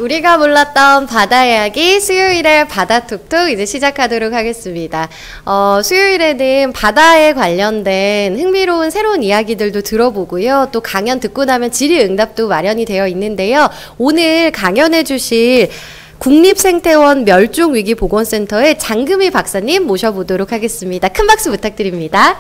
우리가 몰랐던 바다 이야기 수요일에 바다 톡톡 이제 시작하도록 하겠습니다. 수요일에는 바다에 관련된 흥미로운 새로운 이야기들도 들어보고요. 또 강연 듣고 나면 질의응답도 마련이 되어 있는데요. 오늘 강연해 주실 국립생태원 멸종위기보건센터의 장금희 박사님 모셔보도록 하겠습니다. 큰 박수 부탁드립니다.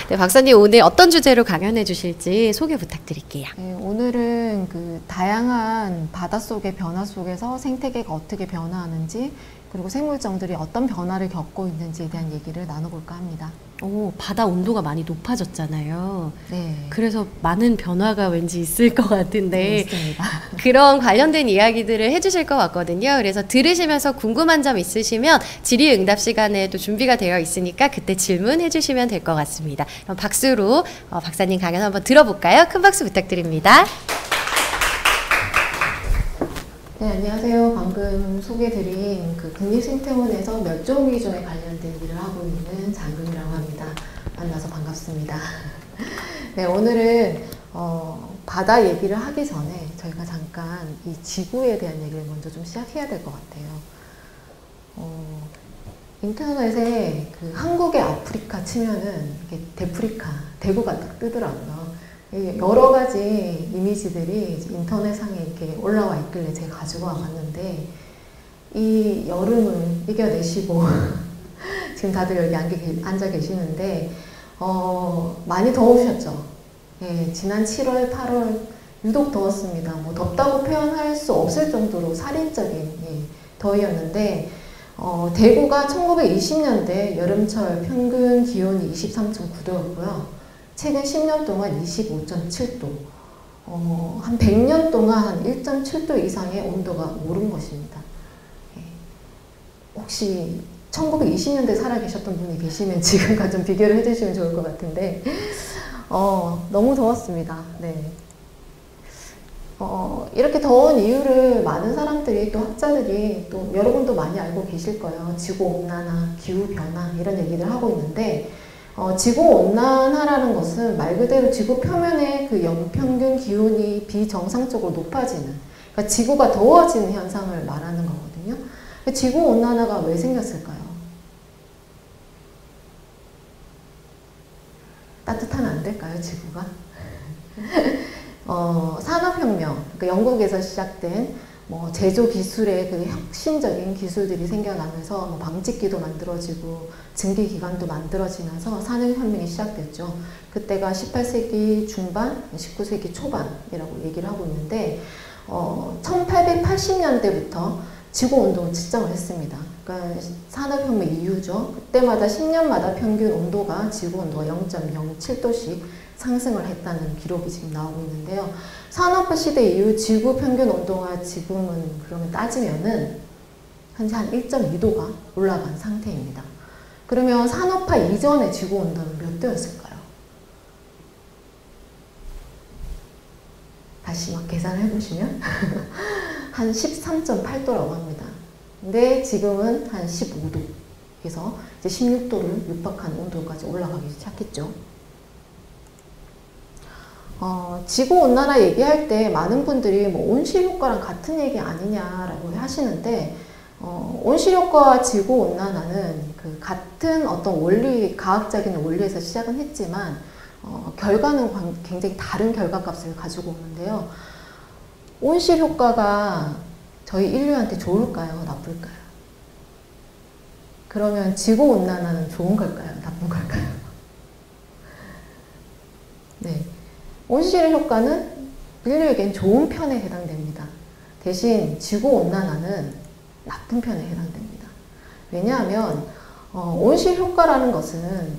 네, 박사님 오늘 어떤 주제로 강연해 주실지 소개 부탁드릴게요. 네, 오늘은 그 다양한 바닷속의 변화 속에서 생태계가 어떻게 변화하는지 그리고 생물종들이 어떤 변화를 겪고 있는지에 대한 얘기를 나눠볼까 합니다. 오, 바다 온도가 많이 높아졌잖아요. 네. 그래서 많은 변화가 왠지 있을 것 같은데 네, 있습니다. 그런 관련된 이야기들을 해주실 것 같거든요. 그래서 들으시면서 궁금한 점 있으시면 질의응답 시간에도 준비가 되어 있으니까 그때 질문해 주시면 될 것 같습니다. 그럼 박수로 박사님 강연 한번 들어볼까요? 큰 박수 부탁드립니다. 네, 안녕하세요. 방금 소개드린 그 국립생태원에서 멸종위기종에 관련된 일을 하고 있는 장금이라고 합니다. 만나서 반갑습니다. 네, 오늘은 바다 얘기를 하기 전에 저희가 잠깐 이 지구에 대한 얘기를 먼저 좀 시작해야 될 것 같아요. 인터넷에 그 한국의 아프리카 치면은 이게 데프리카, 대구가 딱 뜨더라고요. 여러 가지 이미지들이 인터넷상에 이렇게 올라와 있길래 제가 가지고 와봤는데 이 여름을 이겨내시고 지금 다들 여기 앉아 계시는데 많이 더우셨죠? 예, 지난 7월, 8월 유독 더웠습니다. 뭐 덥다고 표현할 수 없을 정도로 살인적인 더위였는데 대구가 1920년대 여름철 평균 기온이 23.9도였고요. 최근 10년 동안 25.7도, 한 100년 동안 한 1.7도 이상의 온도가 오른 것입니다. 예. 혹시 1920년대 살아계셨던 분이 계시면 지금과 좀 비교를 해주시면 좋을 것 같은데 너무 더웠습니다. 네. 이렇게 더운 이유를 많은 사람들이 또 학자들이 또 여러분도 많이 알고 계실 거예요. 지구온난화, 기후변화 이런 얘기를 하고 있는데 지구온난화라는 것은 말 그대로 지구 표면의 그 연평균 기온이 비정상적으로 높아지는, 그러니까 지구가 더워지는 현상을 말하는 거거든요. 지구온난화가 왜 생겼을까요? 따뜻하면 안 될까요, 지구가? 산업혁명, 그러니까 영국에서 시작된 제조 기술의 그 혁신적인 기술들이 생겨나면서 방직기도 만들어지고 증기기관도 만들어지면서 산업혁명이 시작됐죠. 그때가 18세기 중반, 19세기 초반이라고 얘기를 하고 있는데 1880년대부터 지구온도 측정을 했습니다. 그러니까 산업혁명 이후죠. 그때마다 10년마다 평균 온도가 지구온도가 0.07도씩 상승을 했다는 기록이 지금 나오고 있는데요. 산업화 시대 이후 지구 평균 온도가 지금은 그러면 따지면은 현재 한 1.2도가 올라간 상태입니다. 그러면 산업화 이전의 지구 온도는 몇 도였을까요? 다시 막 계산을 해보시면 한 13.8도라고 합니다. 근데 지금은 한 15도에서 이제 16도를 육박한 온도까지 올라가기 시작했죠. 지구온난화 얘기할 때 많은 분들이 온실효과랑 같은 얘기 아니냐라고 하시는데 온실효과와 지구온난화는 그 같은 어떤 원리, 과학적인 원리에서 시작은 했지만 결과는 굉장히 다른 결과값을 가지고 오는데요. 온실효과가 저희 인류한테 좋을까요? 나쁠까요? 그러면 지구온난화는 좋은 걸까요? 나쁜 걸까요? 네. 온실 효과는 인류에겐 좋은 편에 해당됩니다. 대신 지구온난화는 나쁜 편에 해당됩니다. 왜냐하면 온실 효과라는 것은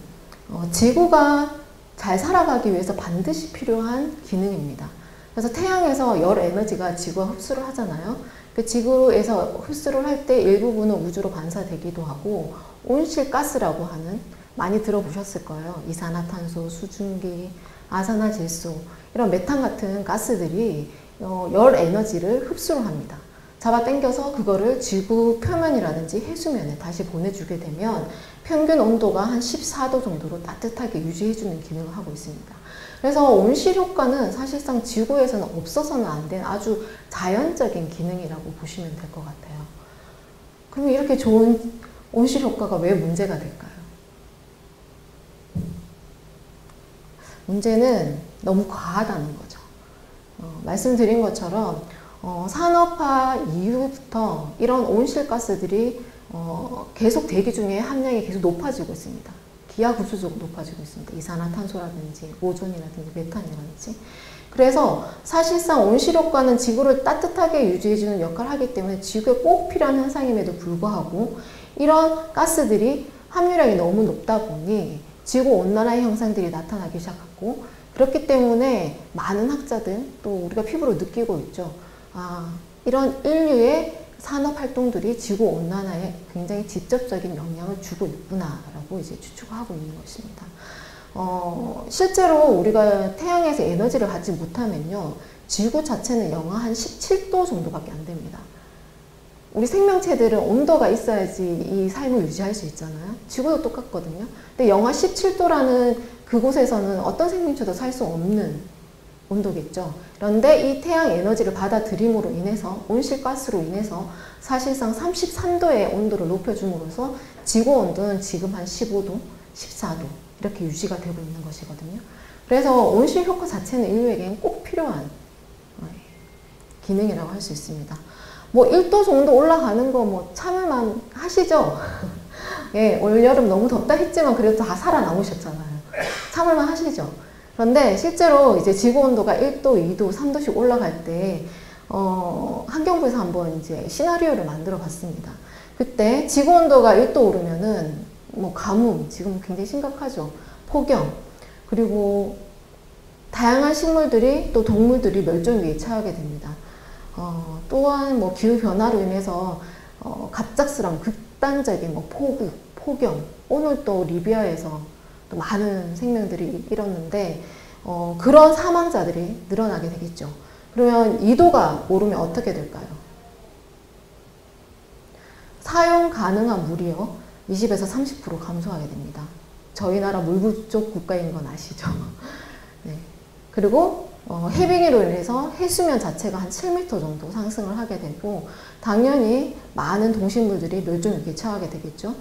지구가 잘 살아가기 위해서 반드시 필요한 기능입니다. 그래서 태양에서 열 에너지가 지구가 흡수를 하잖아요. 그 지구에서 흡수를 할 때 일부분은 우주로 반사되기도 하고 온실가스라고 하는, 많이 들어보셨을 거예요. 이산화탄소, 수증기, 아산화질소, 이런 메탄 같은 가스들이 열 에너지를 흡수를 합니다. 잡아당겨서 그거를 지구 표면이라든지 해수면에 다시 보내주게 되면 평균 온도가 한 14도 정도로 따뜻하게 유지해주는 기능을 하고 있습니다. 그래서 온실 효과는 사실상 지구에서는 없어서는 안 되는 아주 자연적인 기능이라고 보시면 될 것 같아요. 그러면 이렇게 좋은 온실 효과가 왜 문제가 될까요? 문제는 너무 과하다는 거죠. 말씀드린 것처럼 산업화 이후부터 이런 온실가스들이 계속 대기 중에 함량이 계속 높아지고 있습니다. 기하급수적으로 높아지고 있습니다. 이산화탄소라든지 오존이라든지 메탄이라든지. 그래서 사실상 온실효과는 지구를 따뜻하게 유지해주는 역할을 하기 때문에 지구에 꼭 필요한 현상임에도 불구하고 이런 가스들이 함유량이 너무 높다 보니 지구온난화의 현상들이 나타나기 시작하고, 그렇기 때문에 많은 학자들, 또 우리가 피부로 느끼고 있죠. 이런 인류의 산업활동들이 지구온난화에 굉장히 직접적인 영향을 주고 있구나라고 이제 추측하고 있는 것입니다. 실제로 우리가 태양에서 에너지를 받지 못하면요, 지구 자체는 영하 한 17도 정도밖에 안 됩니다. 우리 생명체들은 온도가 있어야지 이 삶을 유지할 수 있잖아요. 지구도 똑같거든요. 근데 영하 17도라는 그곳에서는 어떤 생명체도 살 수 없는 온도겠죠. 그런데 이 태양 에너지를 받아들임으로 인해서, 온실가스로 인해서 사실상 33도의 온도를 높여줌으로써 지구 온도는 지금 한 15도, 14도 이렇게 유지가 되고 있는 것이거든요. 그래서 온실 효과 자체는 인류에게는 꼭 필요한 기능이라고 할 수 있습니다. 뭐 1도 정도 올라가는 거 뭐 참을만 하시죠? 예, 올여름 너무 덥다 했지만 그래도 다 살아남으셨잖아요. 참을만 하시죠? 그런데 실제로 이제 지구 온도가 1도, 2도, 3도씩 올라갈 때, 환경부에서 한번 이제 시나리오를 만들어 봤습니다. 그때 지구 온도가 1도 오르면은 뭐 가뭄, 지금 굉장히 심각하죠. 폭염, 그리고 다양한 식물들이, 또 동물들이 멸종 위기에 처하게 됩니다. 또한 뭐 기후변화로 인해서 갑작스러운 극단적인 뭐 폭우, 폭염, 오늘 또 리비아에서 또 많은 생명들이 잃었는데 그런 사망자들이 늘어나게 되겠죠. 그러면 2도가 오르면 어떻게 될까요? 사용 가능한 물이요, 20에서 30% 감소하게 됩니다. 저희 나라 물 부족 국가인 건 아시죠? 네. 그리고 해빙으로 인해서 해수면 자체가 한 7m 정도 상승을 하게 되고, 당연히 많은 동식물들이 멸종 위기에 처하게 되겠죠.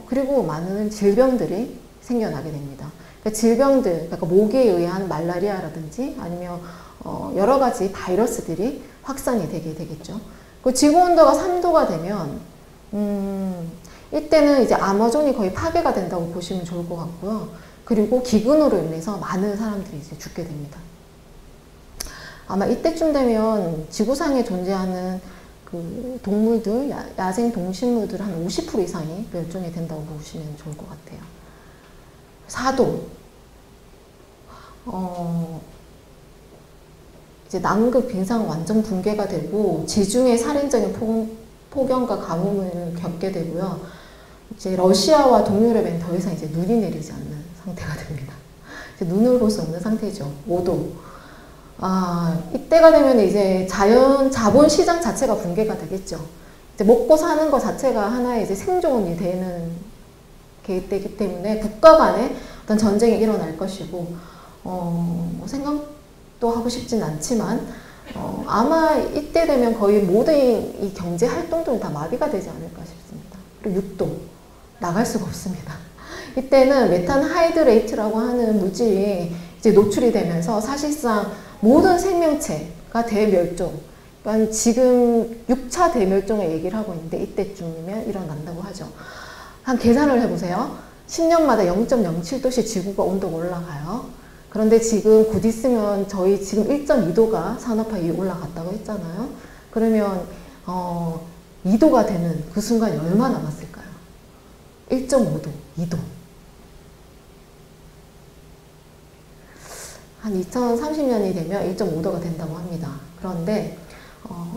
그리고 많은 질병들이 생겨나게 됩니다. 그러니까 질병들, 그러니까 모기에 의한 말라리아라든지 아니면 여러 가지 바이러스들이 확산이 되게 되겠죠. 그 지구 온도가 3도가 되면 이때는 이제 아마존이 거의 파괴가 된다고 보시면 좋을 것 같고요. 그리고 기근으로 인해서 많은 사람들이 이제 죽게 됩니다. 아마 이때쯤 되면 지구상에 존재하는 그 동물들, 야생 동식물들 한 50% 이상이 멸종이 된다고 보시면 좋을 것 같아요. 4도. 이제 남극 빙상 완전 붕괴가 되고 지중해 살인적인 폭염과 가뭄을 겪게 되고요. 이제 러시아와 동유럽엔 더 이상 이제 눈이 내리지 않는 상태가 됩니다. 이제 눈을 볼 수 없는 상태죠. 5도. 이때가 되면 이제 자본 시장 자체가 붕괴가 되겠죠. 이제 먹고 사는 것 자체가 하나의 이제 생존이 되는 계획되기 때문에 국가 간에 어떤 전쟁이 일어날 것이고, 뭐 생각도 하고 싶진 않지만, 아마 이때 되면 거의 모든 이 경제 활동들은 다 마비가 되지 않을까 싶습니다. 그리고 6도. 나갈 수가 없습니다. 이때는 메탄 하이드레이트라고 하는 물질이 이제 노출이 되면서 사실상 모든 생명체가 대멸종, 그러니까 지금 6차 대멸종의 얘기를 하고 있는데 이때쯤이면 일어난다고 하죠. 한 계산을 해보세요. 10년마다 0.07도씩 지구가 온도가 올라가요. 그런데 지금 곧 있으면 저희 지금 1.2도가 산업화 이후 올라갔다고 했잖아요. 그러면 2도가 되는 그 순간이 얼마 남았을까요? 1.5도, 2도. 한 2030년이 되면 1.5도가 된다고 합니다. 그런데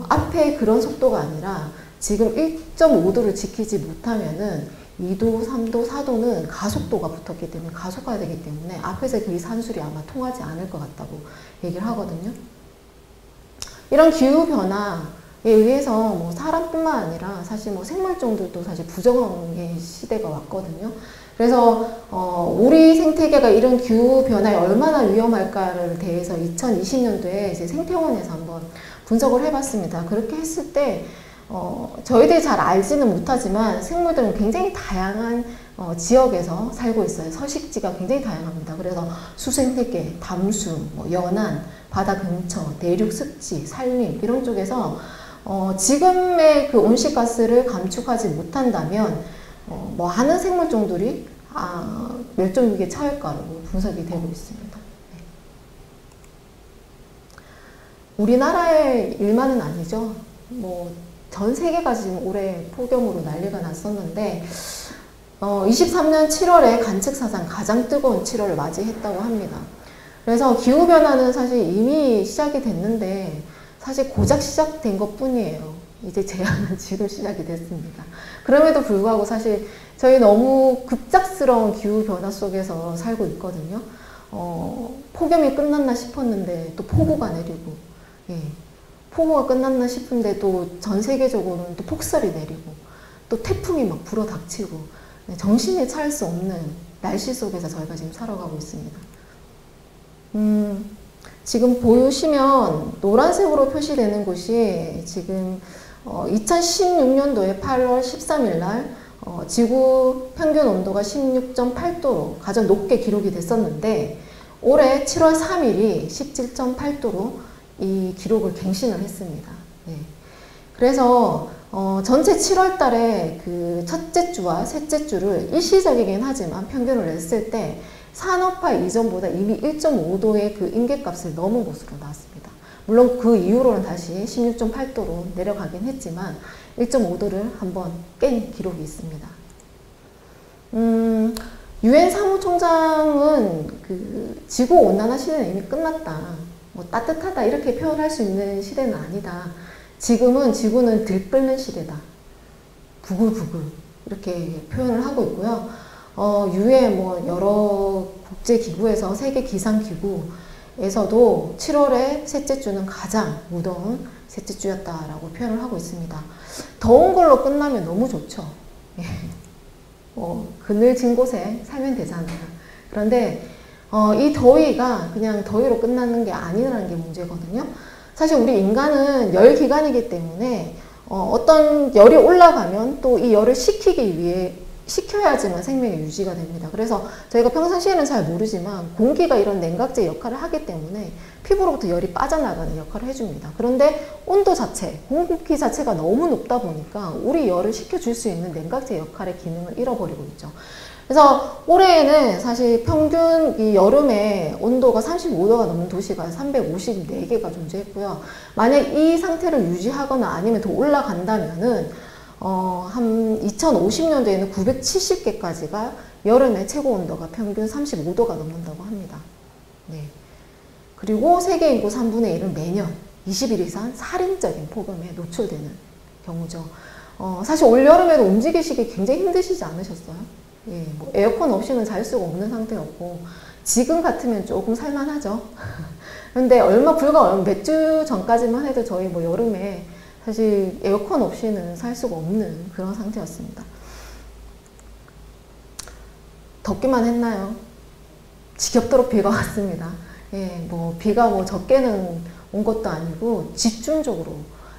앞에 그런 속도가 아니라 지금 1.5도를 지키지 못하면은 2도, 3도, 4도는 가속도가 붙었기 때문에 가속화가 되기 때문에 앞에서 그 산술이 아마 통하지 않을 것 같다고 얘기를 하거든요. 이런 기후변화에 의해서 뭐 사람뿐만 아니라 사실 뭐 생물종들도 사실 부정의 시대가 왔거든요. 그래서 우리 생태계가 이런 기후 변화에 얼마나 위험할까를 대해서 2020년도에 이제 생태원에서 한번 분석을 해봤습니다. 그렇게 했을 때 저희들이 잘 알지는 못하지만 생물들은 굉장히 다양한 지역에서 살고 있어요. 서식지가 굉장히 다양합니다. 그래서 수생태계, 담수, 뭐 연안, 바다 근처, 대륙 습지, 산림 이런 쪽에서 지금의 그 온실가스를 감축하지 못한다면 많은 생물종들이 멸종 위기에 처할 거라고 분석이 되고 있습니다. 네. 우리나라의 일만은 아니죠. 뭐 전 세계가 지금 올해 폭염으로 난리가 났었는데 23년 7월에 관측사상 가장 뜨거운 7월을 맞이했다고 합니다. 그래서 기후변화는 사실 이미 시작이 됐는데 사실 고작 시작된 것 뿐이에요. 이제 재앙은 지금 시작이 됐습니다. 그럼에도 불구하고 사실 저희 너무 급작스러운 기후변화 속에서 살고 있거든요. 폭염이 끝났나 싶었는데 또 폭우가 내리고, 예. 폭우가 끝났나 싶은데 또 전 세계적으로는 또 폭설이 내리고 또 태풍이 막 불어닥치고 정신이 차릴 수 없는 날씨 속에서 저희가 지금 살아가고 있습니다. 지금 보시면 노란색으로 표시되는 곳이 지금 2016년도에 8월 13일 날 지구 평균 온도가 16.8도로 가장 높게 기록이 됐었는데 올해 7월 3일이 17.8도로 이 기록을 갱신을 했습니다. 네. 그래서 전체 7월 달에 그 첫째 주와 셋째 주를 일시적이긴 하지만 평균을 냈을 때 산업화 이전보다 이미 1.5도의 그 인계값을 넘은 것으로 나왔습니다. 물론 그 이후로는 다시 16.8도로 내려가긴 했지만 1.5도를 한번 깬 기록이 있습니다. 유엔 사무총장은 그 지구 온난화 시대는 이미 끝났다. 뭐 따뜻하다 이렇게 표현할 수 있는 시대는 아니다. 지금은 지구는 들끓는 시대다. 부글부글 이렇게 표현을 하고 있고요. 유엔 뭐 여러 국제기구에서 세계기상기구에서도 7월에 셋째 주는 가장 무더운 셋째 주였다라고 표현을 하고 있습니다. 더운 걸로 끝나면 너무 좋죠. 그늘진 곳에 살면 되잖아요. 그런데 이 더위가 그냥 더위로 끝나는 게 아니라는 게 문제거든요. 사실 우리 인간은 열기관이기 때문에 어떤 열이 올라가면 또 이 열을 식혀야지만 생명이 유지가 됩니다. 그래서 저희가 평상시에는 잘 모르지만 공기가 이런 냉각제 역할을 하기 때문에 피부로부터 열이 빠져나가는 역할을 해줍니다. 그런데 온도 자체, 공기 자체가 너무 높다 보니까 우리 열을 식혀줄 수 있는 냉각제 역할의 기능을 잃어버리고 있죠. 그래서 올해에는 사실 평균 이 여름에 온도가 35도가 넘는 도시가 354개가 존재했고요. 만약 이 상태를 유지하거나 아니면 더 올라간다면은 한 2050년도에는 970개까지가 여름에 최고 온도가 평균 35도가 넘는다고 합니다. 네. 그리고 세계 인구 3분의 1은 매년 20일 이상 살인적인 폭염에 노출되는 경우죠. 사실 올여름에도 움직이시기 굉장히 힘드시지 않으셨어요? 예, 뭐 에어컨 없이는 잘 수가 없는 상태였고 지금 같으면 조금 살만하죠. 근데 불과 몇 주 전까지만 해도 저희 뭐 여름에 사실 에어컨 없이는 살 수가 없는 그런 상태였습니다. 덥기만 했나요? 지겹도록 비가 왔습니다. 예, 뭐 비가 뭐 적게는 온 것도 아니고 집중적으로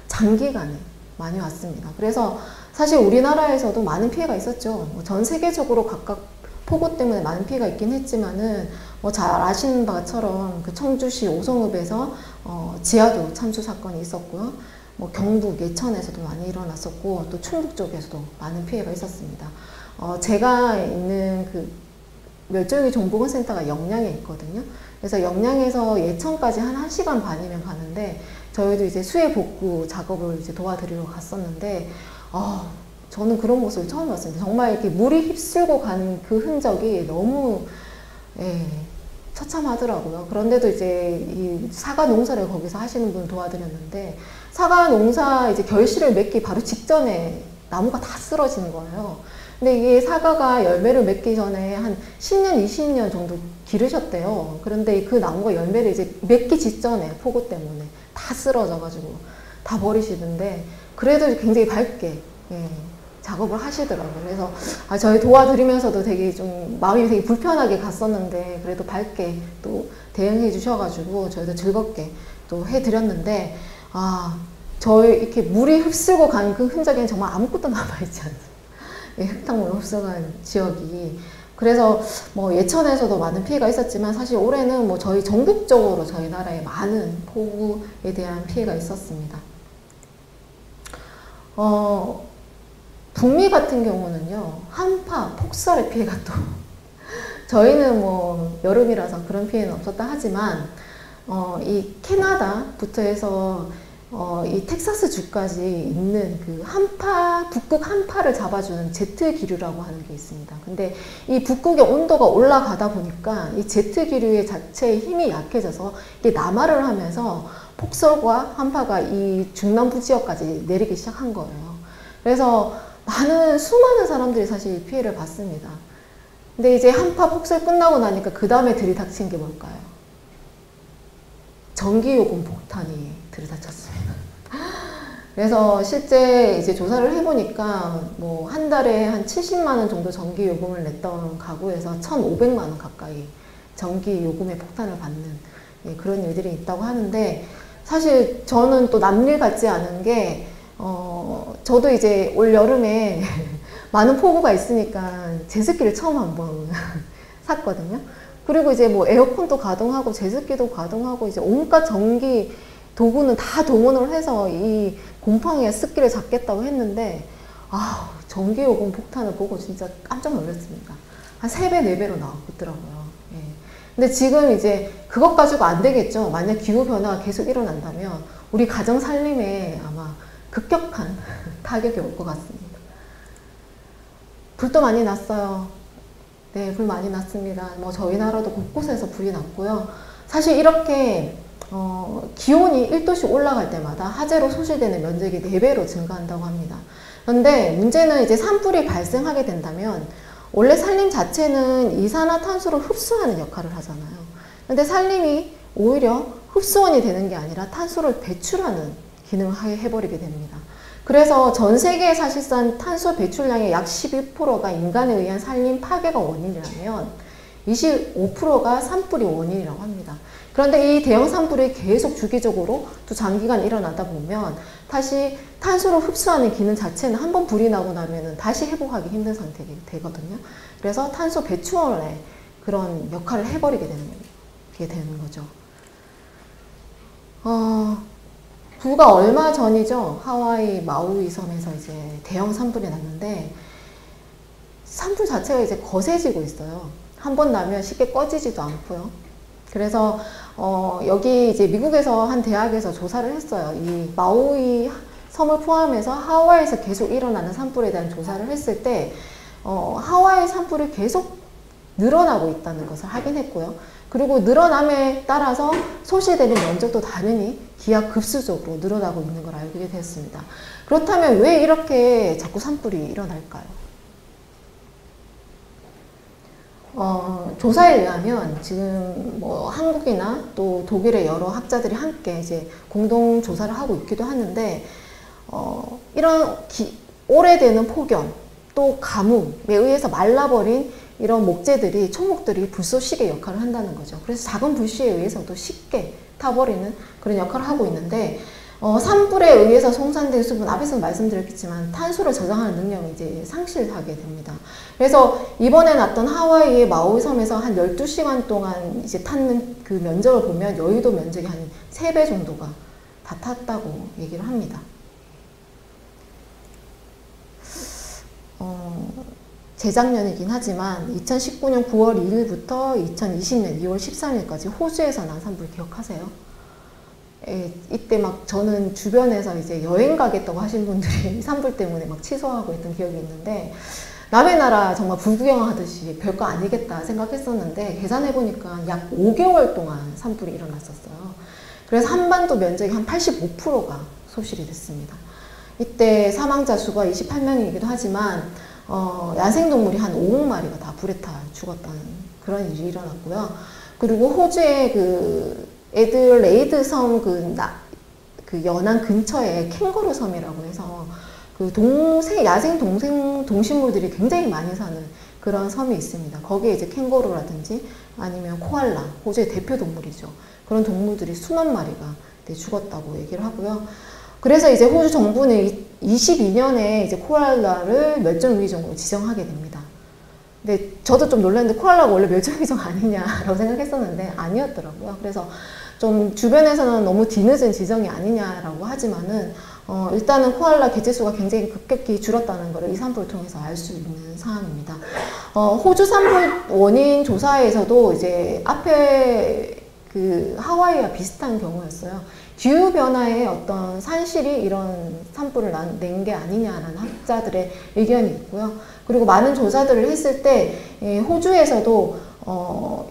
장기간에 많이 왔습니다. 그래서 사실 우리나라에서도 많은 피해가 있었죠. 전 세계적으로 각각 폭우 때문에 많은 피해가 있긴 했지만은 뭐 잘 아시는 바처럼 그 청주시 오송읍에서 지하도 참수 사건이 있었고요. 뭐 경북 예천에서도 많이 일어났었고 또 충북 쪽에서도 많은 피해가 있었습니다. 제가 있는 그 멸종위기 정보건센터가 영양에 있거든요. 그래서 영양에서 예천까지 한 1시간 반이면 가는데 저희도 이제 수해 복구 작업을 이제 도와드리러 갔었는데 저는 그런 모습을 처음 봤습니다. 정말 이렇게 물이 휩쓸고 가는 그 흔적이 너무 처참하더라고요. 그런데도 이제 이 사과 농사를 거기서 하시는 분 도와드렸는데 사과 농사 이제 결실을 맺기 바로 직전에 나무가 다 쓰러지는 거예요. 근데 이게 사과가 열매를 맺기 전에 한 10년, 20년 정도 기르셨대요. 그런데 그 나무가 열매를 이제 맺기 직전에 폭우 때문에 다 쓰러져가지고 다 버리시던데 그래도 굉장히 밝게 작업을 하시더라고요. 그래서 저희 도와드리면서도 되게 좀 마음이 되게 불편하게 갔었는데 그래도 밝게 또 대응해 주셔가지고 저희도 즐겁게 또 해드렸는데 저희 이렇게 물이 흡수고 간 그 흔적에는 정말 아무것도 남아있지 않습니다. 흙탕물 흡수간 지역이. 그래서 뭐 예천에서도 많은 피해가 있었지만 사실 올해는 뭐 저희 전국적으로 저희 나라에 많은 폭우에 대한 피해가 있었습니다. 북미 같은 경우는요, 한파, 폭설의 피해가 또 저희는 뭐 여름이라서 그런 피해는 없었다 하지만 이 캐나다부터 해서 이 텍사스 주까지 있는 그 한파, 북극 한파를 잡아주는 제트 기류라고 하는 게 있습니다. 근데 이 북극의 온도가 올라가다 보니까 이 제트 기류의 자체의 힘이 약해져서 이게 남하를 하면서 폭설과 한파가 이 중남부 지역까지 내리기 시작한 거예요. 그래서 수많은 사람들이 사실 피해를 봤습니다. 근데 이제 한파 폭설 끝나고 나니까 그 다음에 들이닥친 게 뭘까요? 전기요금 폭탄이 들이닥쳤습니다. 그래서 실제 이제 조사를 해보니까 뭐 한 달에 한 70만 원 정도 전기요금을 냈던 가구에서 1,500만 원 가까이 전기요금의 폭탄을 받는 그런 일들이 있다고 하는데, 사실 저는 또 남일 같지 않은 게 저도 이제 올 여름에 많은 폭우가 있으니까 제습기를 처음 한번 샀거든요. 그리고 이제 뭐 에어컨도 가동하고 제습기도 가동하고 이제 온갖 전기 도구는 다 동원을 해서 이 곰팡이의 습기를 잡겠다고 했는데 전기요금 폭탄을 보고 진짜 깜짝 놀랐습니다. 한 3배, 4배로 나왔더라고요. 예. 근데 지금 이제 그것 가지고 안 되겠죠. 만약 기후변화가 계속 일어난다면 우리 가정 살림에 아마 급격한 타격이 올 것 같습니다. 불도 많이 났어요. 네, 불 많이 났습니다. 뭐 저희 나라도 곳곳에서 불이 났고요. 사실 이렇게 기온이 1도씩 올라갈 때마다 화재로 소실되는 면적이 4배로 증가한다고 합니다. 그런데 문제는 이제 산불이 발생하게 된다면 원래 산림 자체는 이산화탄소를 흡수하는 역할을 하잖아요. 그런데 산림이 오히려 흡수원이 되는 게 아니라 탄소를 배출하는 기능을 해버리게 됩니다. 그래서 전 세계의 사실상 탄소 배출량의 약 11%가 인간에 의한 산림 파괴가 원인이라면 25%가 산불이 원인이라고 합니다. 그런데 이 대형 산불이 계속 주기적으로 또 장기간 일어나다 보면 다시 탄소를 흡수하는 기능 자체는 한번 불이 나고 나면은 다시 회복하기 힘든 상태가 되거든요. 그래서 탄소 배출원의 그런 역할을 해버리게 되는 거죠. 불과 얼마 전이죠. 하와이 마우이 섬에서 이제 대형 산불이 났는데 산불 자체가 이제 거세지고 있어요. 한 번 나면 쉽게 꺼지지도 않고요. 그래서 여기 이제 미국에서 한 대학에서 조사를 했어요. 이 마우이 섬을 포함해서 하와이에서 계속 일어나는 산불에 대한 조사를 했을 때 하와이 산불이 계속 늘어나고 있다는 것을 확인했고요. 그리고 늘어남에 따라서 소실되는 면적도 당연히 기하급수적으로 늘어나고 있는 걸 알게 됐습니다. 그렇다면 왜 이렇게 자꾸 산불이 일어날까요? 조사에 의하면 지금 뭐 한국이나 또 독일의 여러 학자들이 함께 이제 공동 조사를 하고 있기도 하는데 이런 오래되는 폭염 또 가뭄에 의해서 말라버린 이런 목재들이 총목들이 불쏘시개 역할을 한다는 거죠. 그래서 작은 불씨에 의해서도 쉽게 타버리는 그런 역할을 하고 있는데 산불에 의해서 송산된 숲은 앞에서 말씀드렸겠지만 탄소를 저장하는 능력이 이제 상실하게 됩니다. 그래서 이번에 났던 하와이의 마우이 섬에서 한 12시간 동안 이제 탔는 그 면적을 보면 여의도 면적이 한 3배 정도가 다 탔다고 얘기를 합니다. 재작년이긴 하지만 2019년 9월 2일부터 2020년 2월 13일까지 호주에서 난 산불 기억하세요? 이때 막 저는 주변에서 이제 여행 가겠다고 하신 분들이 산불 때문에 막 취소하고 있던 기억이 있는데 남의 나라 정말 불구경 하듯이 별거 아니겠다 생각했었는데 계산해보니까 약 5개월 동안 산불이 일어났었어요. 그래서 한반도 면적이 한 85%가 소실이 됐습니다. 이때 사망자 수가 28명이기도 하지만 야생동물이 한 5억 마리가 다 불에 타 죽었다는 그런 일이 일어났고요. 그리고 호주의 그 애들레이드 섬 그 연안 근처에 캥거루 섬이라고 해서 그 야생 동식물들이 굉장히 많이 사는 그런 섬이 있습니다. 거기에 이제 캥거루라든지 아니면 코알라, 호주의 대표 동물이죠. 그런 동물들이 수만 마리가 죽었다고 얘기를 하고요. 그래서 이제 호주 정부는 22년에 이제 코알라를 멸종위기종으로 지정하게 됩니다. 근데 저도 좀 놀랐는데 코알라가 원래 멸종위기종 아니냐라고 생각했었는데 아니었더라고요. 그래서 좀 주변에서는 너무 뒤늦은 지정이 아니냐라고 하지만은 일단은 코알라 개체수가 굉장히 급격히 줄었다는 것을 이 산불을 통해서 알 수 있는 상황입니다. 호주 산불 원인 조사에서도 이제 앞에 그 하와이와 비슷한 경우였어요. 기후변화의 어떤 산실이 이런 산불을 낸 게 아니냐라는 학자들의 의견이 있고요. 그리고 많은 조사들을 했을 때 호주에서도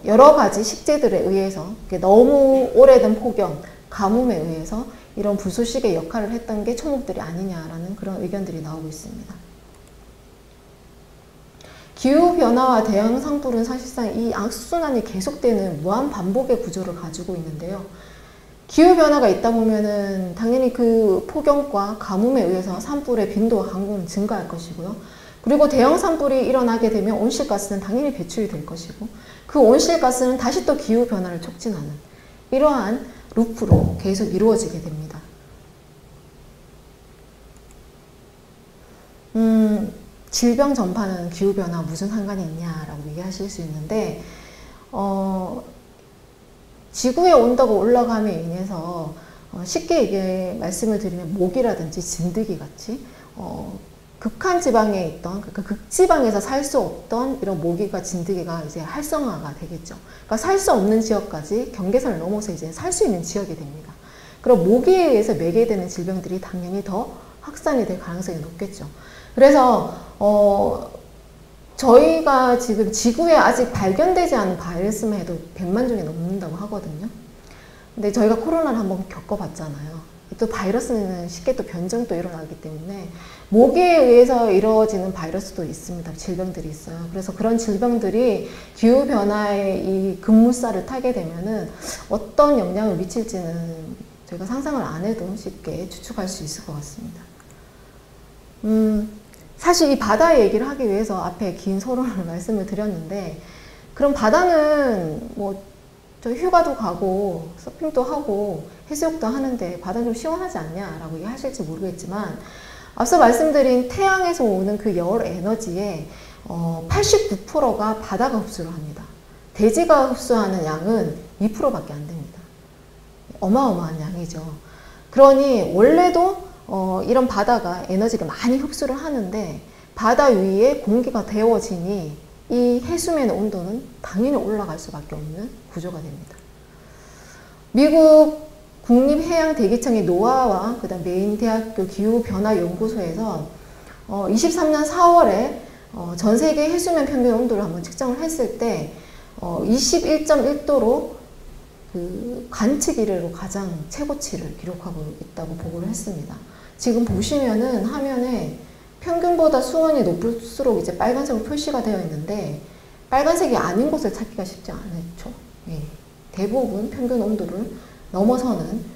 여러 가지 식재들에 의해서 너무 오래된 폭염, 가뭄에 의해서 이런 불쏘시개 역할을 했던 게 초목들이 아니냐라는 그런 의견들이 나오고 있습니다. 기후변화와 대형 산불은 사실상 이 악순환이 계속되는 무한 반복의 구조를 가지고 있는데요. 기후변화가 있다 보면은 당연히 그 폭염과 가뭄에 의해서 산불의 빈도와 강도는 증가할 것이고요. 그리고 대형 산불이 일어나게 되면 온실가스는 당연히 배출이 될 것이고 그 온실가스는 다시 또 기후변화를 촉진하는 이러한 루프로 계속 이루어지게 됩니다. 질병 전파는 기후변화와 무슨 상관이 있냐라고 얘기하실 수 있는데 지구의 온도가 올라감에 인해서 쉽게 말씀을 드리면 모기라든지 진드기 같이 극한 지방에 있던 극지방에서 살 수 없던 이런 모기가 진드기가 이제 활성화가 되겠죠. 그러니까 살 수 없는 지역까지 경계선을 넘어서 이제 살 수 있는 지역이 됩니다. 그럼 모기에 의해서 매개되는 질병들이 당연히 더 확산이 될 가능성이 높겠죠. 그래서 저희가 지금 지구에 아직 발견되지 않은 바이러스만 해도 100만 종이 넘는다고 하거든요. 근데 저희가 코로나를 한번 겪어봤잖아요. 또 바이러스는 쉽게 또 변종도 일어나기 때문에 모기에 의해서 이루어지는 바이러스도 있습니다. 질병들이 있어요. 그래서 그런 질병들이 기후변화의 이 급물살을 타게 되면은 어떤 영향을 미칠지는 저희가 상상을 안 해도 쉽게 추측할 수 있을 것 같습니다. 사실 이 바다 얘기를 하기 위해서 앞에 긴 서론을 말씀을 드렸는데 그럼 바다는 뭐 저 휴가도 가고 서핑도 하고 해수욕도 하는데 바다는 좀 시원하지 않냐라고 얘기하실지 모르겠지만 앞서 말씀드린 태양에서 오는 그 열 에너지의 89%가 바다가 흡수를 합니다. 대지가 흡수하는 양은 2%밖에 안 됩니다. 어마어마한 양이죠. 그러니 원래도 이런 바다가 에너지를 많이 흡수를 하는데 바다 위에 공기가 데워지니 이 해수면의 온도는 당연히 올라갈 수밖에 없는 구조가 됩니다. 미국 국립해양대기청의 노아와 그다음 메인대학교 기후변화연구소에서 23년 4월에 전 세계 해수면 평균 온도를 한번 측정을 했을 때 21.1도로 그 관측 이래로 가장 최고치를 기록하고 있다고 보고를 했습니다. 지금 보시면은 화면에 평균보다 수온이 높을수록 이제 빨간색으로 표시가 되어 있는데 빨간색이 아닌 곳을 찾기가 쉽지 않죠. 예. 대부분 평균 온도를 넘어서는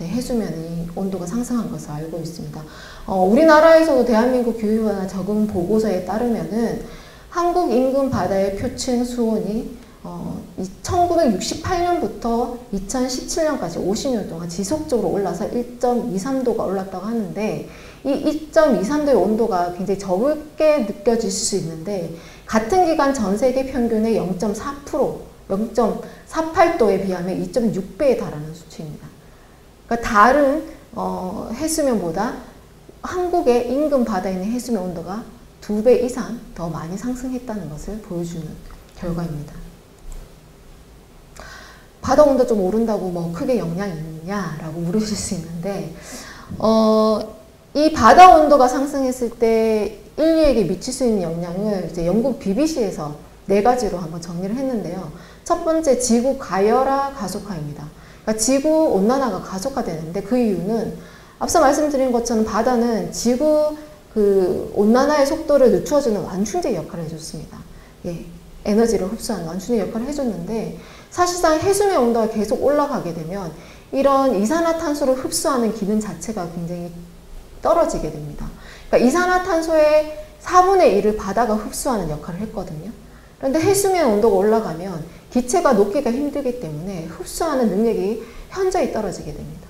해수면의 온도가 상승한 것을 알고 있습니다. 우리나라에서도 대한민국 기후변화 적응 보고서에 따르면은 한국 인근 바다의 표층 수온이 1968년부터 2017년까지 50년 동안 지속적으로 올라서 1.23도가 올랐다고 하는데 이 2.23도의 온도가 굉장히 적게 느껴질 수 있는데 같은 기간 전 세계 평균의 0.4%, 0.48도에 비하면 2.6배에 달하는 수치입니다. 그러니까 다른 해수면보다 한국의 인근 바다에 있는 해수면 온도가 2배 이상 더 많이 상승했다는 것을 보여주는 결과입니다. 바다 온도 좀 오른다고 뭐 크게 영향이 있냐라고 물으실 수 있는데 이 바다 온도가 상승했을 때 인류에게 미칠 수 있는 영향을 이제 영국 BBC에서 4가지로 한번 정리를 했는데요. 첫 번째, 지구 가열화 가속화입니다. 그러니까 지구 온난화가 가속화되는데 그 이유는 앞서 말씀드린 것처럼 바다는 지구 그 온난화의 속도를 늦춰주는 완충제 역할을 해줬습니다. 예, 에너지를 흡수하는 완충제 역할을 해줬는데 사실상 해수면 온도가 계속 올라가게 되면 이런 이산화탄소를 흡수하는 기능 자체가 굉장히 떨어지게 됩니다. 그러니까 이산화탄소의 4분의 1을 바다가 흡수하는 역할을 했거든요. 그런데 해수면 온도가 올라가면 기체가 녹기가 힘들기 때문에 흡수하는 능력이 현저히 떨어지게 됩니다.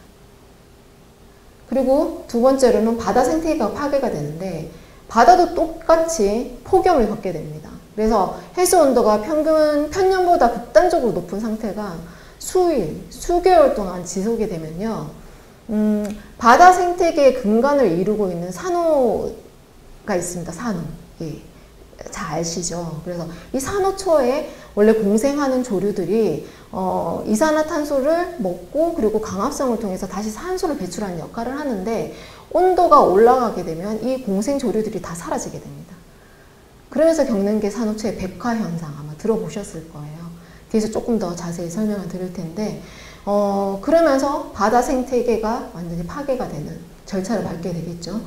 그리고 두 번째로는 바다 생태계가 파괴가 되는데 바다도 똑같이 폭염을 겪게 됩니다. 그래서 해수 온도가 평년보다 극단적으로 높은 상태가 수일, 수개월 동안 지속이 되면요. 바다 생태계의 근간을 이루고 있는 산호가 있습니다. 산호. 예. 잘 아시죠? 그래서 이 산호초에 원래 공생하는 조류들이 이산화탄소를 먹고 그리고 강압성을 통해서 다시 산소를 배출하는 역할을 하는데 온도가 올라가게 되면 이 공생 조류들이 다 사라지게 됩니다. 그러면서 겪는 게 산호초의 백화 현상 아마 들어보셨을 거예요. 뒤에서 조금 더 자세히 설명을 드릴 텐데 그러면서 바다 생태계가 완전히 파괴가 되는 절차를 밟게 되겠죠.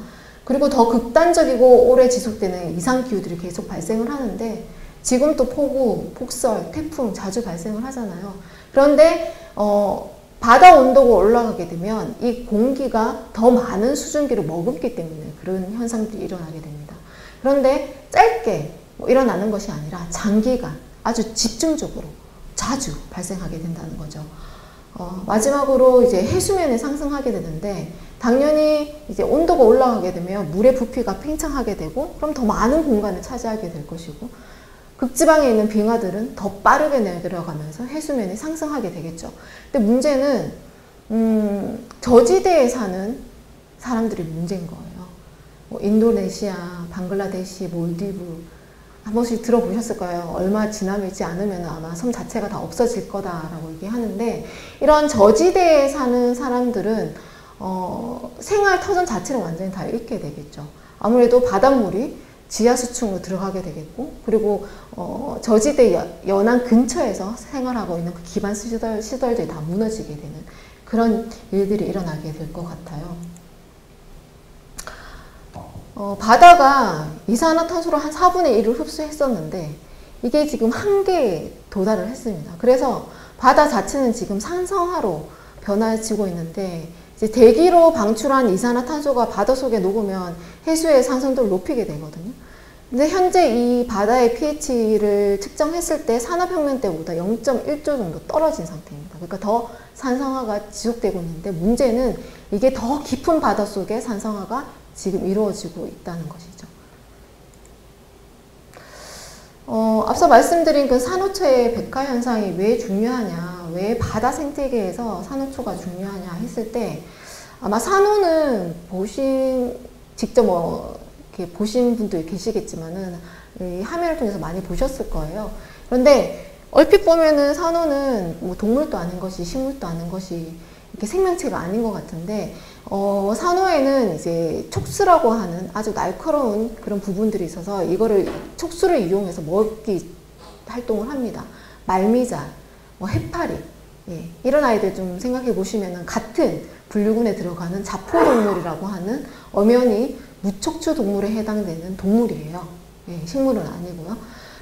그리고 더 극단적이고 오래 지속되는 이상기후들이 계속 발생을 하는데 지금 또 폭우, 폭설, 태풍 자주 발생을 하잖아요. 그런데 바다 온도가 올라가게 되면 이 공기가 더 많은 수증기를 머금기 때문에 그런 현상들이 일어나게 됩니다. 그런데 짧게 일어나는 것이 아니라 장기간 아주 집중적으로 자주 발생하게 된다는 거죠. 마지막으로 이제 해수면이 상승하게 되는데 당연히 이제 온도가 올라가게 되면 물의 부피가 팽창하게 되고 그럼 더 많은 공간을 차지하게 될 것이고 극지방에 있는 빙하들은 더 빠르게 내려가면서 해수면이 상승하게 되겠죠. 근데 문제는 저지대에 사는 사람들이 문제인 거예요. 뭐 인도네시아, 방글라데시, 몰디브 한 번씩 들어보셨을 거예요. 얼마 지나지 않으면 아마 섬 자체가 다 없어질 거다라고 얘기하는데 이런 저지대에 사는 사람들은 생활 터전 자체를 완전히 다 잃게 되겠죠. 아무래도 바닷물이 지하수층으로 들어가게 되겠고 그리고 저지대 연안 근처에서 생활하고 있는 그 기반 시설들이 다 무너지게 되는 그런 일들이 일어나게 될 것 같아요. 바다가 이산화탄소를 한 4분의 1을 흡수했었는데 이게 지금 한계에 도달을 했습니다. 그래서 바다 자체는 지금 산성화로 변화해지고 있는데 이제 대기로 방출한 이산화탄소가 바다 속에 녹으면 해수의 산성도를 높이게 되거든요. 근데 현재 이 바다의 pH를 측정했을 때 산업혁명 때보다 0.1조 정도 떨어진 상태입니다. 그러니까 더 산성화가 지속되고 있는데 문제는 이게 더 깊은 바다 속에 산성화가 지금 이루어지고 있다는 것이죠. 앞서 말씀드린 그 산호초의 백화 현상이 왜 중요하냐, 왜 바다 생태계에서 산호초가 중요하냐 했을 때 아마 산호는 직접 이렇게 보신 분도 계시겠지만은 이 화면을 통해서 많이 보셨을 거예요. 그런데 얼핏 보면은 산호는 뭐 동물도 아닌 것이 식물도 아닌 것이 이렇게 생명체가 아닌 것 같은데 산호에는 이제 촉수라고 하는 아주 날카로운 그런 부분들이 있어서 이거를 촉수를 이용해서 먹기 활동을 합니다. 말미잘, 해파리 예, 이런 아이들 좀 생각해 보시면은 같은 분류군에 들어가는 자포동물이라고 하는 엄연히 무척추 동물에 해당되는 동물이에요. 예, 식물은 아니고요.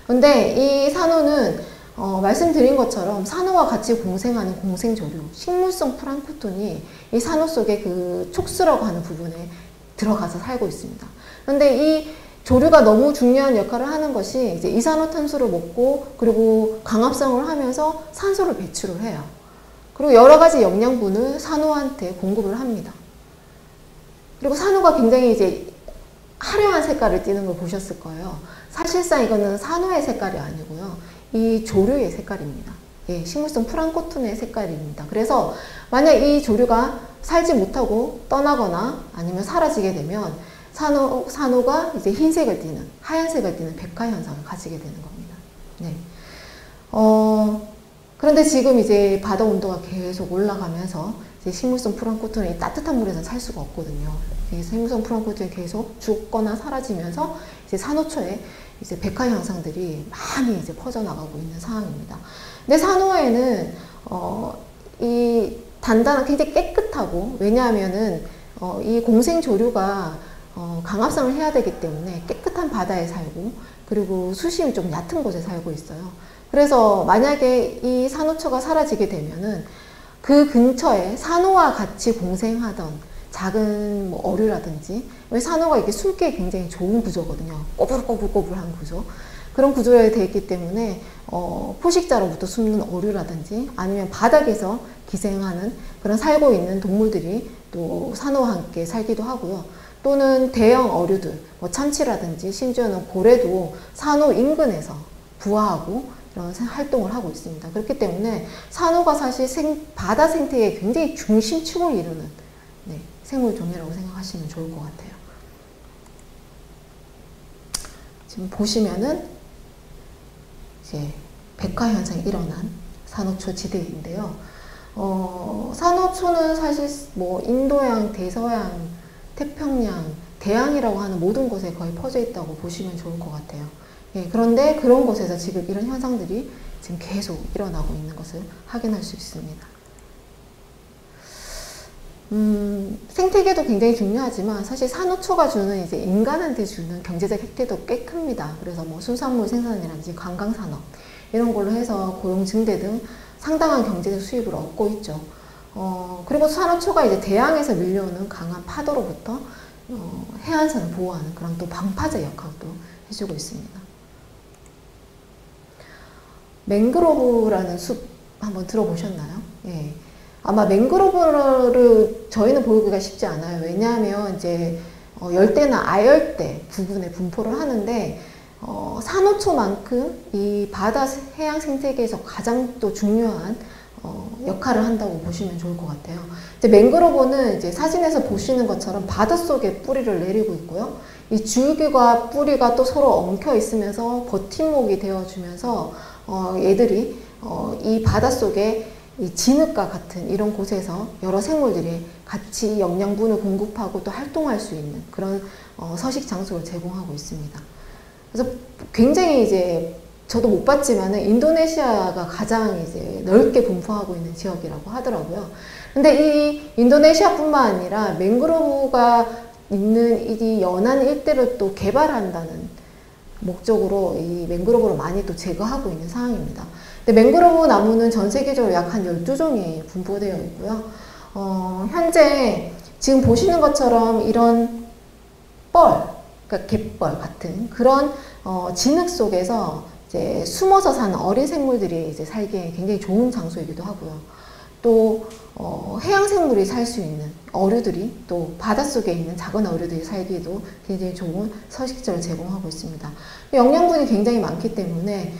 그런데 이 산호는 말씀드린 것처럼 산호와 같이 공생하는 공생조류, 식물성 플랑크톤이 이 산호 속에 그 촉수라고 하는 부분에 들어가서 살고 있습니다. 그런데 이 조류가 너무 중요한 역할을 하는 것이 이제 이산화탄소를 먹고 그리고 강압성을 하면서 산소를 배출을 해요. 그리고 여러 가지 영양분을 산호한테 공급을 합니다. 그리고 산호가 굉장히 이제 화려한 색깔을 띠는 걸 보셨을 거예요. 사실상 이거는 산호의 색깔이 아니고요. 이 조류의 색깔입니다. 예, 식물성 플랑크톤의 색깔입니다. 그래서 만약 이 조류가 살지 못하고 떠나거나 아니면 사라지게 되면 산호가 이제 흰색을 띠는, 하얀색을 띠는 백화 현상을 가지게 되는 겁니다. 네. 그런데 지금 이제 바다 온도가 계속 올라가면서 이제 식물성 플랑크톤이 따뜻한 물에서 살 수가 없거든요. 식물성 플랑크톤이 계속 죽거나 사라지면서 이제 산호초에 이제 백화 현상들이 많이 이제 퍼져나가고 있는 상황입니다. 근데 산호에는 이 단단한 굉장히 깨끗하고 왜냐하면은 이 공생 조류가 강압성을 해야 되기 때문에 깨끗한 바다에 살고 그리고 수심이 좀 얕은 곳에 살고 있어요. 그래서 만약에 이 산호초가 사라지게 되면은 그 근처에 산호와 같이 공생하던 작은 뭐 어류라든지, 왜 산호가 이렇게 숨기에 굉장히 좋은 구조거든요. 꼬불꼬불꼬불한 구조. 그런 구조에 되어 있기 때문에 포식자로부터 숨는 어류라든지 아니면 바닥에서 기생하는 그런 살고 있는 동물들이 또 산호와 함께 살기도 하고요. 또는 대형 어류들, 뭐 참치라든지 심지어는 고래도 산호 인근에서 부화하고 이런 활동을 하고 있습니다. 그렇기 때문에 산호가 사실 바다 생태계의 굉장히 중심축을 이루는 생물 종이라고 생각하시면 좋을 것 같아요. 지금 보시면은 이제 백화 현상이 일어난 산호초 지대인데요. 산호초는 사실 뭐 인도양, 대서양, 태평양, 대양이라고 하는 모든 곳에 거의 퍼져 있다고 보시면 좋을 것 같아요. 예, 그런데 그런 곳에서 지금 이런 현상들이 지금 계속 일어나고 있는 것을 확인할 수 있습니다. 생태계도 굉장히 중요하지만 사실 산호초가 주는 이제 인간한테 주는 경제적 혜택도 꽤 큽니다. 그래서 뭐 수산물 생산이라든지 관광산업 이런 걸로 해서 고용 증대 등 상당한 경제적 수입을 얻고 있죠. 그리고 산호초가 이제 대양에서 밀려오는 강한 파도로부터 해안선을 보호하는 그런 또 방파제 역할도 해주고 있습니다. 맹그로브라는 숲 한번 들어보셨나요? 예. 아마 맹그로브를 저희는 보기가 쉽지 않아요. 왜냐하면 이제 열대나 아열대 부분에 분포를 하는데 산호초만큼 이 바다 해양 생태계에서 가장 또 중요한 역할을 한다고 보시면 좋을 것 같아요. 이제 맹그로브는 이제 사진에서 보시는 것처럼 바닷속에 뿌리를 내리고 있고요. 이 줄기와 뿌리가 또 서로 엉켜 있으면서 버팀목이 되어주면서 얘들이 이 바닷속에 이 진흙과 같은 이런 곳에서 여러 생물들이 같이 영양분을 공급하고 또 활동할 수 있는 그런 서식 장소를 제공하고 있습니다. 그래서 굉장히 이제 저도 못 봤지만은 인도네시아가 가장 이제 넓게 분포하고 있는 지역이라고 하더라고요. 근데 이 인도네시아뿐만 아니라 맹그로브가 있는 이 연안 일대를 또 개발한다는 목적으로 이 맹그로브를 많이 또 제거하고 있는 상황입니다. 근데 맹그로브 나무는 전 세계적으로 약 한 12종이 분포되어 있고요. 현재 지금 보시는 것처럼 이런 그러니까 갯벌 같은 그런 진흙 속에서 이제 숨어서 사는 어린 생물들이 이제 살기에 굉장히 좋은 장소이기도 하고요. 또 해양 생물이 살 수 있는 어류들이 또 바닷속에 있는 작은 어류들이 살기에도 굉장히 좋은 서식지를 제공하고 있습니다. 영양분이 굉장히 많기 때문에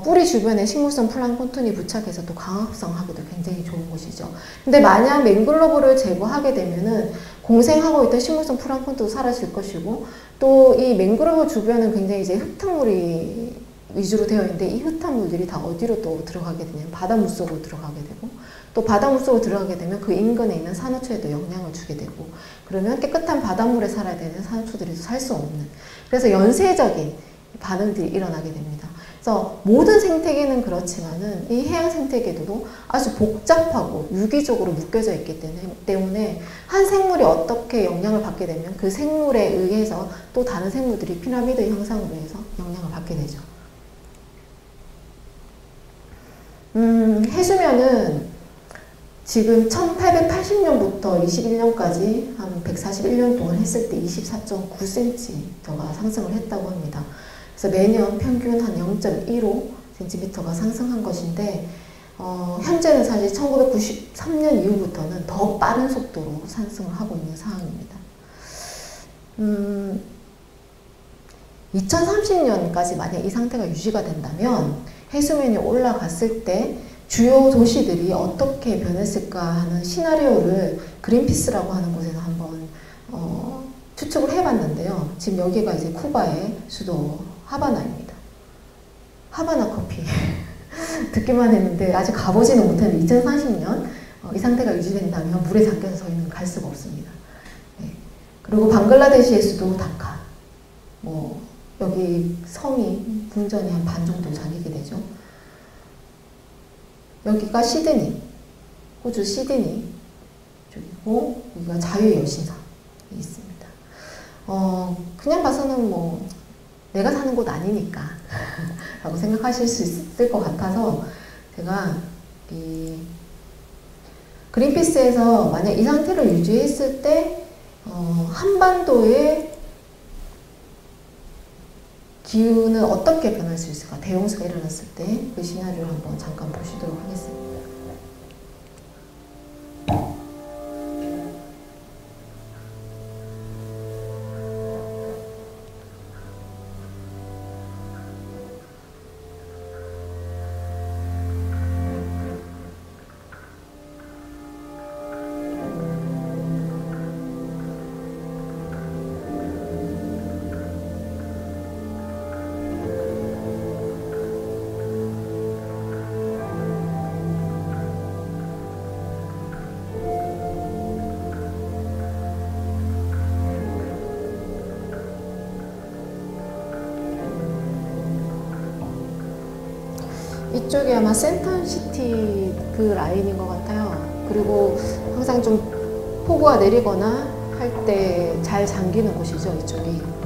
뿌리 주변에 식물성 플랑크톤이 부착해서 또 광합성하기도 굉장히 좋은 곳이죠. 근데 만약 맹그로브를 제거하게 되면은 공생하고 있던 식물성 플랑크톤도 사라질 것이고 또 이 맹그로브 주변은 굉장히 이제 흙탕물이 위주로 되어 있는데 이 흙탕물들이 다 어디로 또 들어가게 되냐면 바닷물 속으로 들어가게 되고 또 바닷물 속으로 들어가게 되면 그 인근에 있는 산호초에도 영향을 주게 되고 그러면 깨끗한 바닷물에 살아야 되는 산호초들이 살 수 없는 그래서 연쇄적인 반응들이 일어나게 됩니다. 그래서 모든 생태계는 그렇지만은 이 해양 생태계도 아주 복잡하고 유기적으로 묶여져 있기 때문에 한 생물이 어떻게 영향을 받게 되면 그 생물에 의해서 또 다른 생물들이 피라미드 형상으로 해서 영향을 받게 되죠. 해수면은 지금 1880년부터 21년까지 한 141년 동안 했을 때 24.9cm가 상승을 했다고 합니다. 그래서 매년 평균 한 0.15cm가 상승한 것인데 현재는 사실 1993년 이후부터는 더 빠른 속도로 상승을 하고 있는 상황입니다. 2030년까지 만약 이 상태가 유지가 된다면 해수면이 올라갔을 때 주요 도시들이 어떻게 변했을까 하는 시나리오를 그린피스라고 하는 곳에서 한번 추측을 해봤는데요. 지금 여기가 이제 쿠바의 수도 하바나입니다. 하바나 커피 듣기만 했는데 아직 가보지는 못했는데 2040년 이 상태가 유지된다면 물에 잠겨서 저희는 갈 수가 없습니다. 네. 그리고 방글라데시의 수도 다카 뭐 여기 성이 분전이 한 반 정도 잠기게 되죠. 여기가 시드니, 호주 시드니 쪽이고 여기가 자유의 여신상이 있습니다. 그냥 봐서는 뭐 내가 사는 곳 아니니까 라고 생각하실 수 있을 것 같아서 제가 이 그린피스에서 만약 이 상태를 유지했을 때 한반도의 기후는 어떻게 변할 수 있을까? 대홍수가 일어났을 때 그 시나리오를 한번 잠깐 보시도록 하겠습니다. 이쪽이 아마 센텀시티 그 라인인 것 같아요. 그리고 항상 좀 폭우가 내리거나 할 때 잘 잠기는 곳이죠, 이쪽이.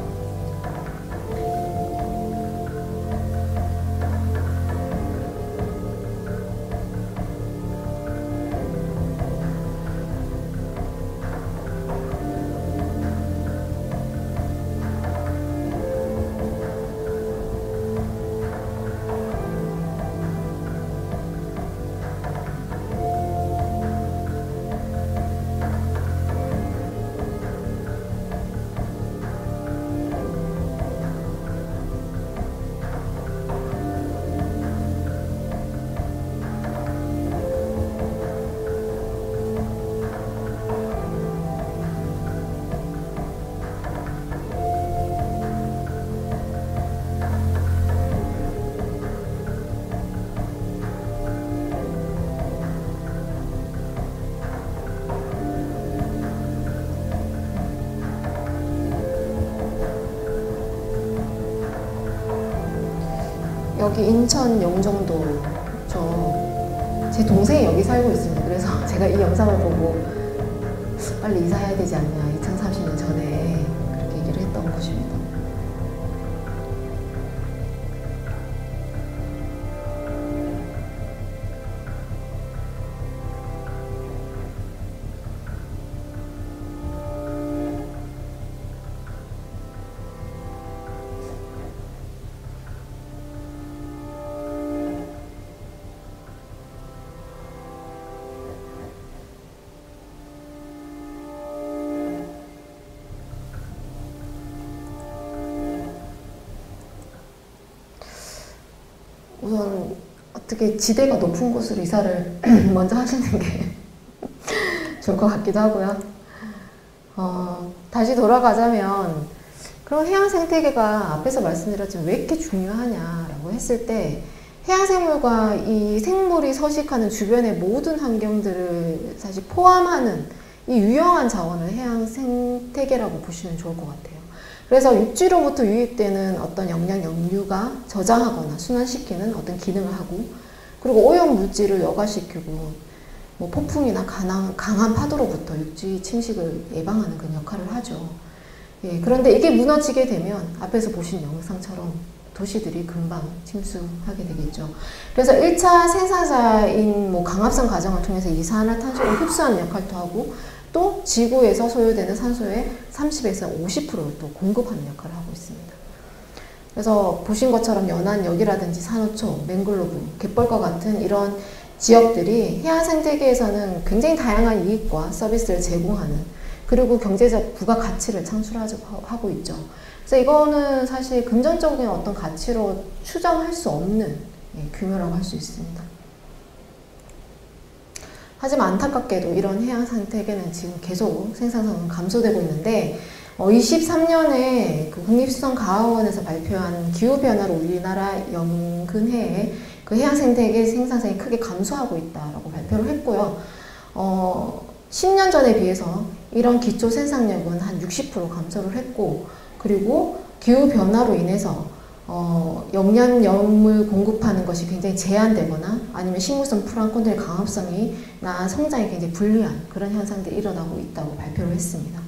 여기 인천 영종도 제 동생이 여기 살고 있습니다. 그래서 제가 이 영상을 보고 빨리 이사해야 되지 않냐, 2030년 전에 그렇게 얘기를 했던 곳입니다. 우선 어떻게 지대가 높은 곳으로 이사를 먼저 하시는 게 좋을 것 같기도 하고요. 다시 돌아가자면 그럼 해양 생태계가 앞에서 말씀드렸지만 왜 이렇게 중요하냐라고 했을 때 해양생물과 이 생물이 서식하는 주변의 모든 환경들을 사실 포함하는 이 유용한 자원을 해양 생태계라고 보시면 좋을 것 같아요. 그래서 육지로부터 유입되는 어떤 영양 역류가 저장하거나 순환시키는 어떤 기능을 하고, 그리고 오염 물질을 여과시키고 뭐 폭풍이나 강한 파도로부터 육지 침식을 예방하는 그런 역할을 하죠. 예, 그런데 이게 무너지게 되면 앞에서 보신 영상처럼 도시들이 금방 침수하게 되겠죠. 그래서 1차 생산자인 뭐 강합성 과정을 통해서 이산화탄소를 흡수하는 역할도 하고, 또 지구에서 소요되는 산소의 30에서 50%를 또 공급하는 역할을 하고 있습니다. 그래서 보신 것처럼 연안역이라든지 산호초, 맹글로브, 갯벌과 같은 이런 지역들이 해양 생태계에서는 굉장히 다양한 이익과 서비스를 제공하는, 그리고 경제적 부가가치를 창출하고 있죠. 그래서 이거는 사실 금전적인 어떤 가치로 추정할 수 없는 규모라고 할 수 있습니다. 하지만 안타깝게도 이런 해양 생태계는 지금 계속 생산성은 감소되고 있는데, 23년에 그 국립수산과학원에서 발표한 기후변화로 우리나라 연근해에 그 해양 생태계 생산성이 크게 감소하고 있다라고 발표를 했고요. 10년 전에 비해서 이런 기초 생산력은 한 60% 감소를 했고, 그리고 기후변화로 인해서 영양염을 공급하는 것이 굉장히 제한되거나 아니면 식물성 플랑크톤의 강합성이나 성장이 굉장히 불리한 그런 현상들이 일어나고 있다고 발표를 했습니다.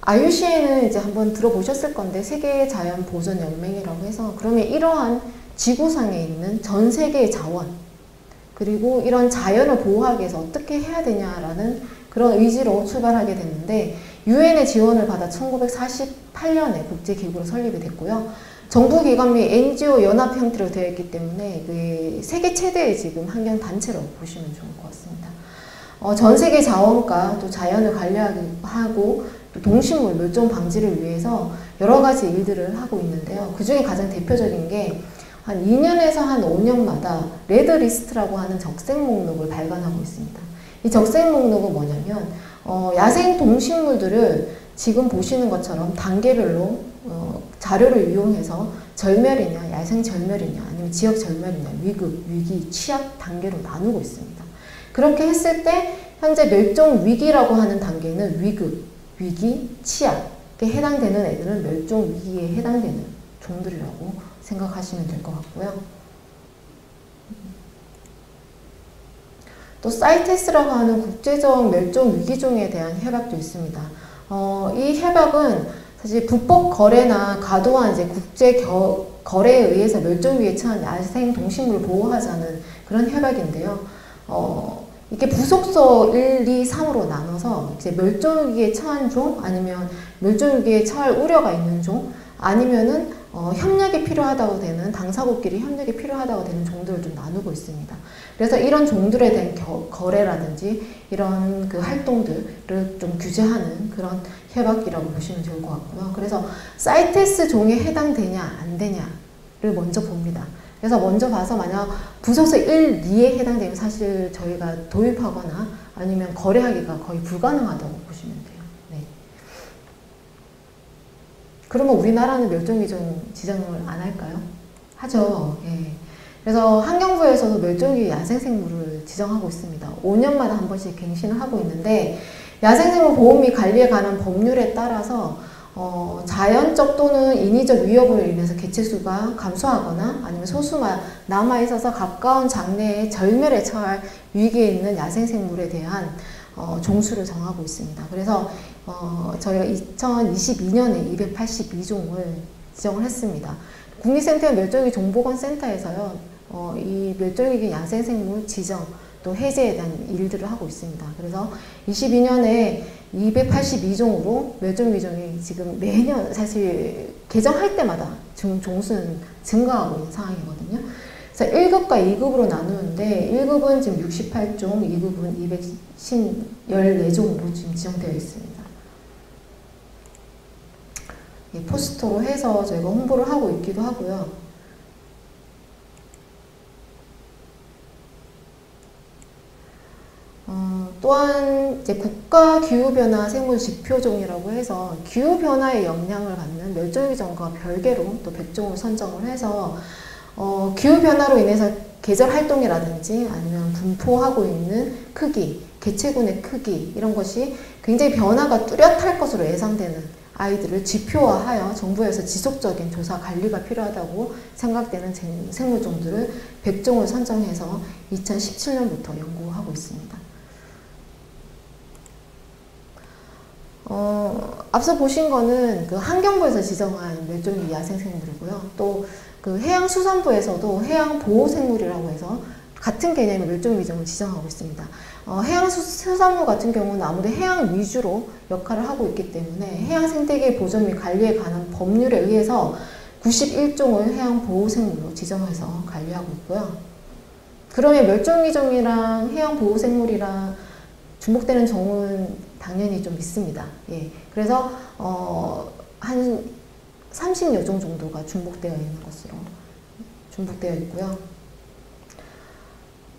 IUCN은 이제 한번 들어보셨을 건데 세계자연보전연맹이라고 해서, 그러면 이러한 지구상에 있는 전 세계의 자원, 그리고 이런 자연을 보호하기 위해서 어떻게 해야 되냐라는 그런 의지로 출발하게 됐는데 유엔의 지원을 받아 1948년에 국제기구로 설립이 됐고요. 정부기관 및 NGO 연합 형태로 되어 있기 때문에 그 세계 최대의 지금 환경단체로 보시면 좋을 것 같습니다. 전 세계 자원과 또 자연을 관리하고 또 동식물 멸종 방지를 위해서 여러 가지 일들을 하고 있는데요. 그 중에 가장 대표적인 게 한 2년에서 한 5년마다 레드리스트라고 하는 적색 목록을 발간하고 있습니다. 이 적색 목록은 뭐냐면 야생 동식물들을 지금 보시는 것처럼 단계별로 자료를 이용해서 절멸이냐, 야생 절멸이냐, 아니면 지역 절멸이냐, 위급, 위기, 취약 단계로 나누고 있습니다. 그렇게 했을 때 현재 멸종 위기라고 하는 단계는 위급, 위기, 취약에 해당되는 애들은 멸종 위기에 해당되는 종들이라고 생각하시면 될 것 같고요. 또 사이테스라고 하는 국제적 멸종 위기종에 대한 협약도 있습니다. 이 협약은 사실 불법 거래나 과도한 이제 국제 거래에 의해서 멸종 위기에 처한 야생 동식물을 보호하자는 그런 협약인데요. 이게 부속서 1, 2, 3으로 나눠서 이제 멸종 위기에 처한 종, 아니면 멸종 위기에 처할 우려가 있는 종, 아니면은 협력이 필요하다고 되는 당사국끼리 협력이 필요하다고 되는 종들을 좀 나누고 있습니다. 그래서 이런 종들에 대한 거래라든지 이런 그 활동들을 좀 규제하는 그런 협약이라고 보시면 좋을 것 같고요. 그래서 사이테스 종에 해당되냐 안 되냐를 먼저 봅니다. 그래서 먼저 봐서 만약 부속서 1, 2에 해당되면 사실 저희가 도입하거나 아니면 거래하기가 거의 불가능하다고 보시면 돼요. 네. 그러면 우리나라는 멸종위종 지정을 안 할까요? 하죠. 예. 그래서 환경부에서도 멸종위기 야생생물을 지정하고 있습니다. 5년마다 한 번씩 갱신을 하고 있는데 야생생물 보호 및 관리에 관한 법률에 따라서 자연적 또는 인위적 위협으로 인해서 개체수가 감소하거나 아니면 소수만 남아있어서 가까운 장래에 절멸에 처할 위기에 있는 야생생물에 대한 종수를 정하고 있습니다. 그래서 저희가 2022년에 282종을 지정을 했습니다. 국립생태원 멸종위기 정보관센터에서요, 이 멸종위기 야생생물 지정 또 해제에 대한 일들을 하고 있습니다. 그래서 22년에 282종으로 멸종위종이 지금 매년 사실 개정할 때마다 종수는 증가하고 있는 상황이거든요. 그래서 1급과 2급으로 나누는데 1급은 지금 68종, 2급은 214종으로 지금 지정되어 있습니다. 포스터로 해서 저희가 홍보를 하고 있기도 하고요. 또한 이제 국가 기후변화 생물 지표종이라고 해서 기후변화에 영향을 받는 멸종위종과 별개로 또 100종을 선정을 해서 기후변화로 인해서 계절 활동이라든지 아니면 분포하고 있는 크기, 개체군의 크기 이런 것이 굉장히 변화가 뚜렷할 것으로 예상되는 아이들을 지표화하여 정부에서 지속적인 조사 관리가 필요하다고 생각되는 생물종들을 100종을 선정해서 2017년부터 연구하고 있습니다. 앞서 보신 거는 그 환경부에서 지정한 멸종위기 야생생물이고요. 또 그 해양수산부에서도 해양보호생물이라고 해서 같은 개념의 멸종위종을 지정하고 있습니다. 해양수산부 같은 경우는 아무래도 해양 위주로 역할을 하고 있기 때문에 해양생태계 보존 및 관리에 관한 법률에 의해서 91종을 해양보호생물로 지정해서 관리하고 있고요. 그러면 멸종위종이랑 해양보호생물이랑 중복되는 종은 당연히 좀 있습니다. 예. 그래서 한 30여 종 정도가 중복되어 있는 것으로 중복되어 있고요.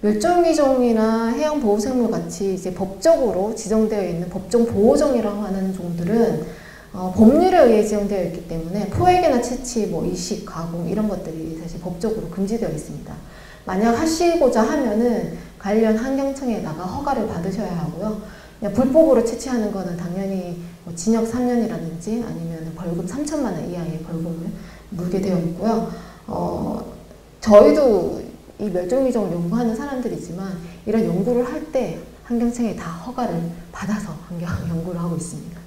멸종위종이나 해양보호생물 같이 이제 법적으로 지정되어 있는 법정 보호종이라고 하는 종들은 법률에 의해 지정되어 있기 때문에 포획이나 채취, 뭐 이식, 가공 이런 것들이 사실 법적으로 금지되어 있습니다. 만약 하시고자 하면은 관련 환경청에다가 허가를 받으셔야 하고요. 그냥 불법으로 채취하는 거는 당연히 뭐 징역 3년이라든지 아니면 벌금 3천만 원 이하의 벌금을 물게 되어 있고요. 저희도 이 멸종위종을 연구하는 사람들이지만 이런 연구를 할 때 환경청에 다 허가를 받아서 연구를 하고 있습니다.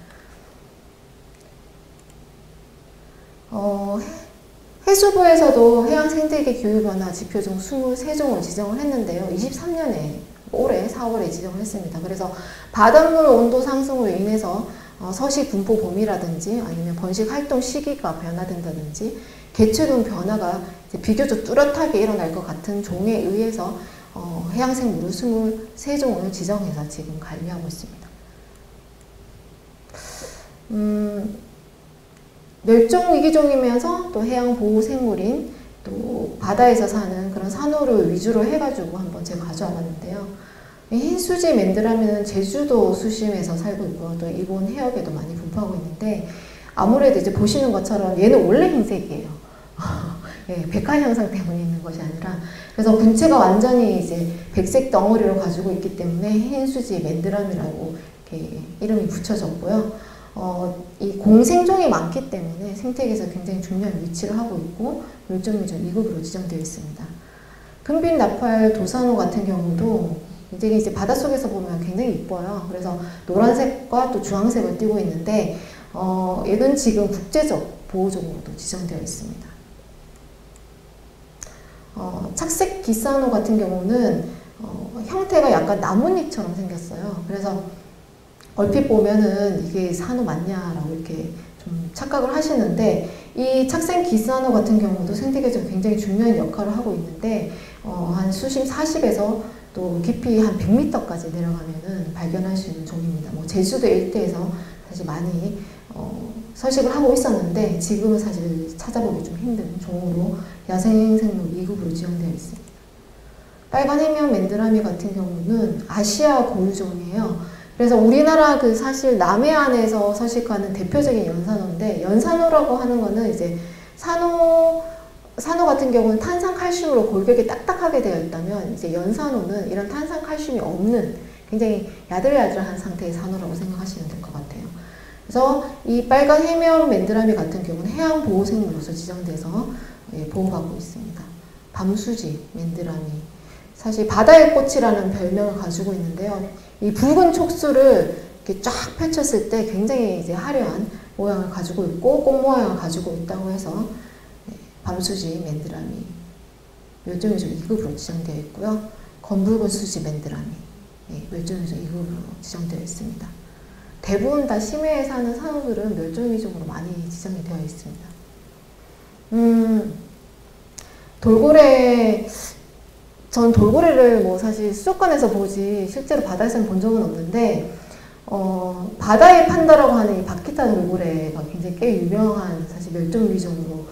해수부에서도 해양 생태계 기후 변화 지표 중 23종을 지정을 했는데요. 23년에 올해 4월에 지정을 했습니다. 그래서 바닷물 온도 상승으로 인해서 서식 분포 범위라든지 아니면 번식 활동 시기가 변화된다든지 개체군 변화가 비교적 뚜렷하게 일어날 것 같은 종에 의해서 해양생물을 23종을 지정해서 지금 관리하고 있습니다. 멸종위기종이면서 또 해양보호생물인 또 바다에서 사는 그런 산호를 위주로 해가지고 한번 제가 가져와 봤는데요. 흰수지 맨드라미는 제주도 수심에서 살고 있고요. 또 일본 해역에도 많이 분포하고 있는데 아무래도 이제 보시는 것처럼 얘는 원래 흰색이에요. 예, 백화 현상 때문에 있는 것이 아니라 그래서 분체가 완전히 이제 백색 덩어리를 가지고 있기 때문에 흰수지 맨드라미라고 이렇게 이름이 붙여졌고요. 이 공생종이 많기 때문에 생태계에서 굉장히 중요한 위치를 하고 있고 멸종위기종 2급으로 지정되어 있습니다. 금빛 나팔 도산호 같은 경우도 굉장히 이제 바닷속에서 보면 굉장히 이뻐요. 그래서 노란색과 또 주황색을 띠고 있는데 얘는 지금 국제적 보호종으로도 지정되어 있습니다. 착색 기사노 같은 경우는 형태가 약간 나뭇잎처럼 생겼어요. 그래서 얼핏 보면은 이게 산호 맞냐라고 이렇게 좀 착각을 하시는데 이 착색 기사노 같은 경우도 생태계에서 굉장히 중요한 역할을 하고 있는데 한 수심 40에서 또 깊이 한 100m까지 내려가면은 발견할 수 있는 종입니다. 뭐 제주도 일대에서 사실 많이 서식을 하고 있었는데 지금은 사실 찾아보기 좀 힘든 종으로 야생생물 2급으로 지정되어 있습니다. 빨간 해면 맨드라미 같은 경우는 아시아 고유종이에요. 그래서 우리나라 그 사실 남해안에서 서식하는 대표적인 연산호인데 연산호라고 하는 거는 이제 산호 같은 경우는 탄산칼슘으로 골격이 딱딱하게 되어 있다면 이제 연산호는 이런 탄산칼슘이 없는 굉장히 야들야들한 상태의 산호라고 생각하시면 될 것 같아요. 그래서 이 빨간 해면 맨드라미 같은 경우는 해양보호생물로서 지정돼서 보호받고 있습니다. 밤수지 맨드라미 사실 바다의 꽃이라는 별명을 가지고 있는데요. 이 붉은 촉수를 이렇게 쫙 펼쳤을 때 굉장히 이제 화려한 모양을 가지고 있고 꽃 모양을 가지고 있다고 해서 밤수지 맨드라미 멸종위기종 2급으로 지정되어 있고요. 검붉은 수지 맨드라미 멸종위기종 2급으로 지정되어 있습니다. 대부분 다 심해에 사는 산호들은 멸종위기종으로 많이 지정이 되어 있습니다. 돌고래 전 돌고래를 뭐 사실 수족관에서 보지 실제로 바다에서는 본 적은 없는데 바다의 판다라고 하는 이 바키타 돌고래가 굉장히 꽤 유명한 사실 멸종위기종으로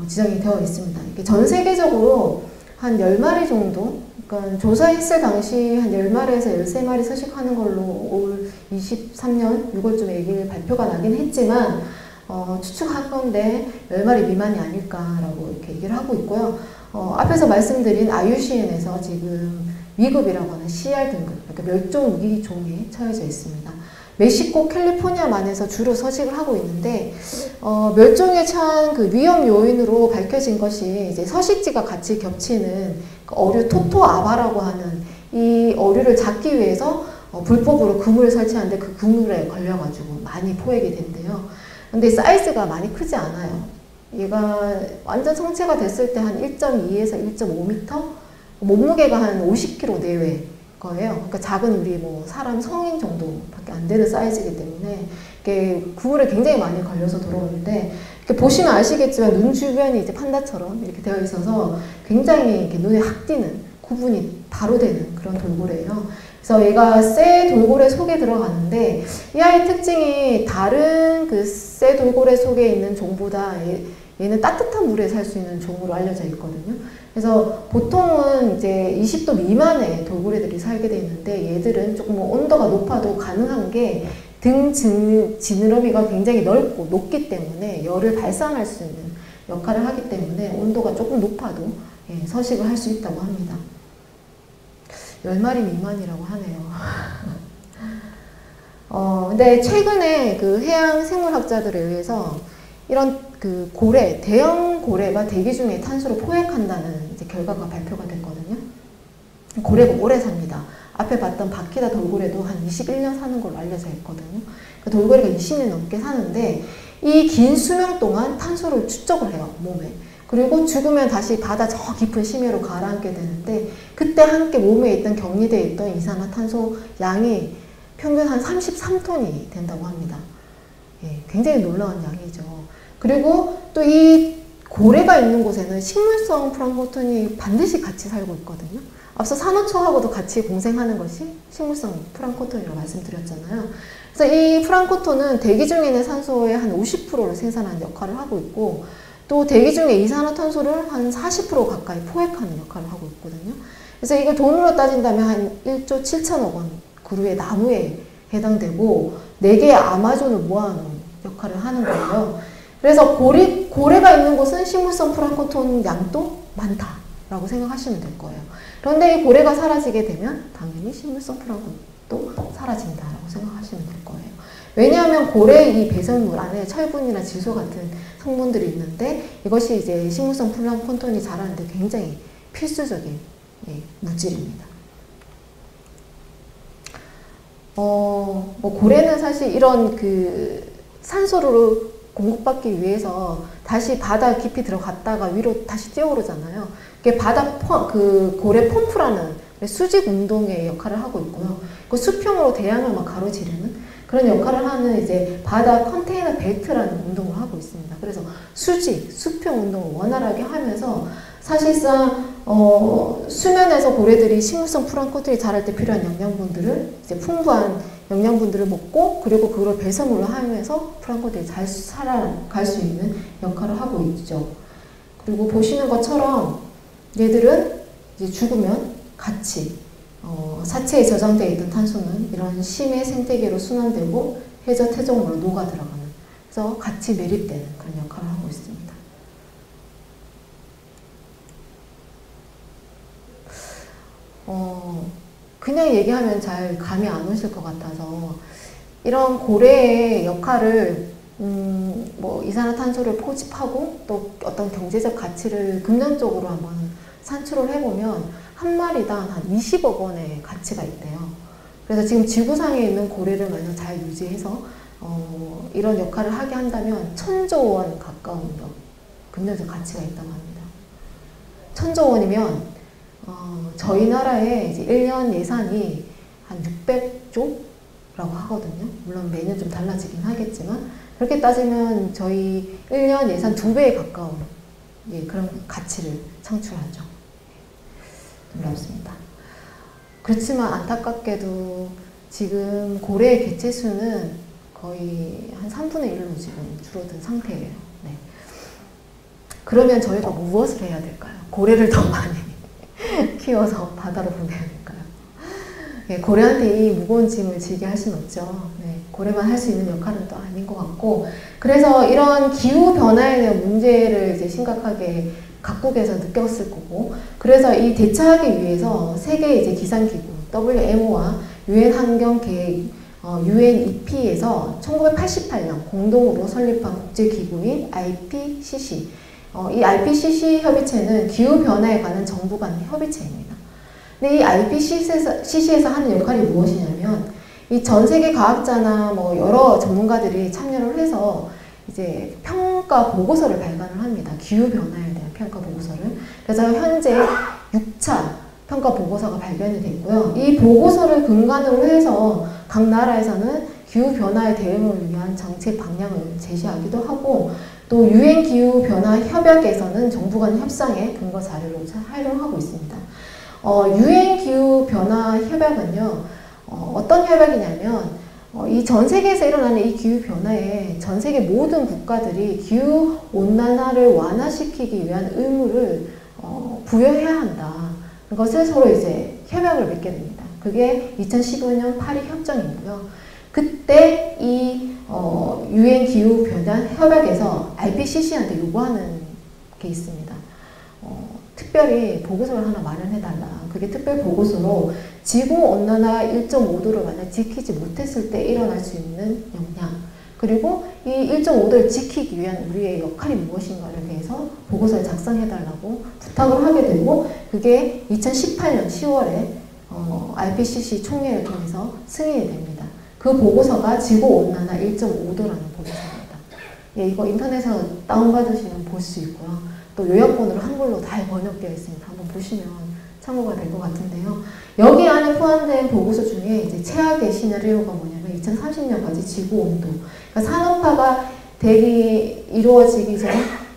지정이 되어 있습니다. 이게 전 세계적으로 한 10마리 정도 그러니까 조사했을 당시 한 10마리에서 13마리 서식하는 걸로 올 23년 6월쯤에 얘기를 발표가 나긴 했지만 추측할 건데 10마리 미만이 아닐까라고 이렇게 얘기를 하고 있고요. 앞에서 말씀드린 IUCN에서 지금 위급이라고 하는 CR 등급, 그러니까 멸종위기종에 처해져 있습니다. 멕시코 캘리포니아만에서 주로 서식을 하고 있는데 멸종에 처한 그 위험 요인으로 밝혀진 것이 이제 서식지가 같이 겹치는 그 어류 토토아바라고 하는 이 어류를 잡기 위해서 불법으로 그물을 설치하는데 그 그물에 걸려가지고 많이 포획이 된대요. 근데 사이즈가 많이 크지 않아요. 얘가 완전 성체가 됐을 때 한 1.2에서 1.5m? 몸무게가 한 50kg 내외 거예요. 그러니까 작은 우리 뭐 사람 성인 정도밖에 안 되는 사이즈이기 때문에 이게 그물에 굉장히 많이 걸려서 들어오는데 이렇게 보시면 아시겠지만 눈 주변이 이제 판다처럼 이렇게 되어 있어서 굉장히 이렇게 눈에 확 띄는 구분이 바로 되는 그런 돌고래예요. 그래서 얘가 새 돌고래 속에 들어가는데 이 아이 특징이 다른 그 새 돌고래 속에 있는 종보다 얘는 따뜻한 물에 살 수 있는 종으로 알려져 있거든요. 그래서 보통은 이제 20도 미만의 돌고래들이 살게 돼 있는데 얘들은 조금 온도가 높아도 가능한 게 등 지느러미가 굉장히 넓고 높기 때문에 열을 발산할 수 있는 역할을 하기 때문에 온도가 조금 높아도 서식을 할 수 있다고 합니다. 10마리 미만이라고 하네요. 근데 최근에 그 해양 생물학자들에 의해서 이런 그 고래, 대형 고래가 대기 중에 탄소를 포획한다는 이제 결과가 발표가 됐거든요. 고래가 오래 삽니다. 앞에 봤던 바키다 돌고래도 한 21년 사는 걸로 알려져 있거든요. 그 돌고래가 20년 넘게 사는데 이 긴 수명 동안 탄소를 축적을 해요, 몸에. 그리고 죽으면 다시 바다 저 깊은 심해로 가라앉게 되는데 그때 함께 몸에 있던 격리되어 있던 이산화탄소 양이 평균 한 33톤이 된다고 합니다. 예, 굉장히 놀라운 양이죠. 그리고 또 이 고래가 있는 곳에는 식물성 플랑크톤이 반드시 같이 살고 있거든요. 앞서 산호초하고도 같이 공생하는 것이 식물성 플랑크톤이라고 말씀드렸잖아요. 그래서 이 플랑크톤은 대기 중에 있는 산소의 한 50%를 생산하는 역할을 하고 있고 또 대기 중에 이산화탄소를 한 40% 가까이 포획하는 역할을 하고 있거든요. 그래서 이걸 돈으로 따진다면 한 1조 7천억 원 그루의 나무에 해당되고 4개의 아마존을 모아놓은 역할을 하는 거예요. 그래서 고래가 있는 곳은 식물성 플랑크톤 양도 많다라고 생각하시면 될 거예요. 그런데 이 고래가 사라지게 되면 당연히 식물성 플랑크톤도 사라진다라고 생각하시면 될 거예요. 왜냐하면 고래 이 배설물 안에 철분이나 질소 같은 성분들이 있는데 이것이 이제 식물성 플랑크톤이 자라는데 굉장히 필수적인 물질입니다. 뭐 고래는 사실 이런 그 산소를 공급받기 위해서 다시 바다 깊이 들어갔다가 위로 다시 뛰어오르잖아요. 그게 그 고래 펌프라는 수직 운동의 역할을 하고 있고요. 그 수평으로 대양을 막 가로지르는 그런 역할을 하는 이제 바다 컨테이너 벨트라는 운동을 하고 있습니다. 그래서 수직, 수평 운동을 원활하게 하면서 사실상 수면에서 고래들이 식물성 플랑크톤이 자랄 때 필요한 영양분들을 이제 풍부한 영양분들을 먹고 그리고 그걸 배설물로 하면서 플랑크톤이 잘 살아갈 수 있는 역할을 하고 있죠. 그리고 보시는 것처럼 얘들은 이제 죽으면 같이 사체에 저장되어 있던 탄소는 이런 심해 생태계로 순환되고 해저 퇴적물로 녹아 들어가는 그래서 같이 매립되는 그런 역할을 하고 있습니다. 그냥 얘기하면 잘 감이 안 오실 것 같아서 이런 고래의 역할을 뭐 이산화탄소를 포집하고 또 어떤 경제적 가치를 금전적으로 한번 산출을 해보면 한 마리당 한 20억 원의 가치가 있대요. 그래서 지금 지구상에 있는 고래를 만약 잘 유지해서 이런 역할을 하게 한다면 1000조 원 가까운 금전적 가치가 있다고 합니다. 1000조 원이면 저희 나라의 이제 1년 예산이 한 600조라고 하거든요. 물론 매년 좀 달라지긴 하겠지만 그렇게 따지면 저희 1년 예산 2배에 가까운 그런 가치를 창출하죠. 놀랍습니다. 그렇지만 안타깝게도 지금 고래의 개체 수는 거의 한 3분의 1로 지금 줄어든 상태예요. 네. 그러면 저희가 무엇을 해야 될까요? 고래를 더 많이 키워서 바다로 보내야 될까요? 네, 고래한테 이 무거운 짐을 지게 할 수는 없죠. 네, 고래만 할 수 있는 역할은 또 아닌 것 같고 그래서 이런 기후변화에 대한 문제를 이제 심각하게 각국에서 느꼈을 거고 그래서 이 대처하기 위해서 세계 이제 기상기구 WMO와 유엔 환경계획 UNEP에서 1988년 공동으로 설립한 국제기구인 IPCC 이 IPCC 협의체는 기후변화에 관한 정부 간 협의체입니다. 근데 이 IPCC에서 하는 역할이 무엇이냐면 이 전 세계 과학자나 뭐 여러 전문가들이 참여를 해서 이제 평가 보고서를 발간을 합니다. 기후변화에 대한 평가 보고서를. 그래서 현재 6차 평가 보고서가 발견이 됐고요. 이 보고서를 근간으로 해서 각 나라에서는 기후변화에 대응을 위한 정책 방향을 제시하기도 하고 또 유엔 기후변화 협약에서는 정부 간 협상의 근거 자료로 활용하고 있습니다. 유엔 기후변화 협약은요, 어떤 협약이냐면 이 전 세계에서 일어나는 이 기후변화에 전 세계 모든 국가들이 기후온난화를 완화시키기 위한 의무를 부여해야 한다. 그것을 서로 이제 협약을 맺게 됩니다. 그게 2015년 파리 협정이고요. 그때 이 유엔 기후변화 협약에서 IPCC한테 요구하는 게 있습니다. 특별히 보고서를 하나 마련해달라. 그게 특별 보고서로 지구온난화 1.5도를 만약 지키지 못했을 때 일어날 수 있는 영향 그리고 이 1.5도를 지키기 위한 우리의 역할이 무엇인가를 대해서 보고서를 작성해달라고 부탁을 하게 되고 그게 2018년 10월에 IPCC 총회를 통해서 승인이 됩니다. 그 보고서가 지구온난화 1.5도라는 보고서입니다. 예, 이거 인터넷에서 다운받으시면 볼 수 있고요. 또 요약본으로 한글로 다 번역되어 있습니다. 한번 보시면 참고가 될 것 같은데요. 여기 안에 포함된 보고서 중에 이제 최악의 시나리오가 뭐냐면 2030년까지 지구 온도, 그러니까 산업화가 이루어지기 전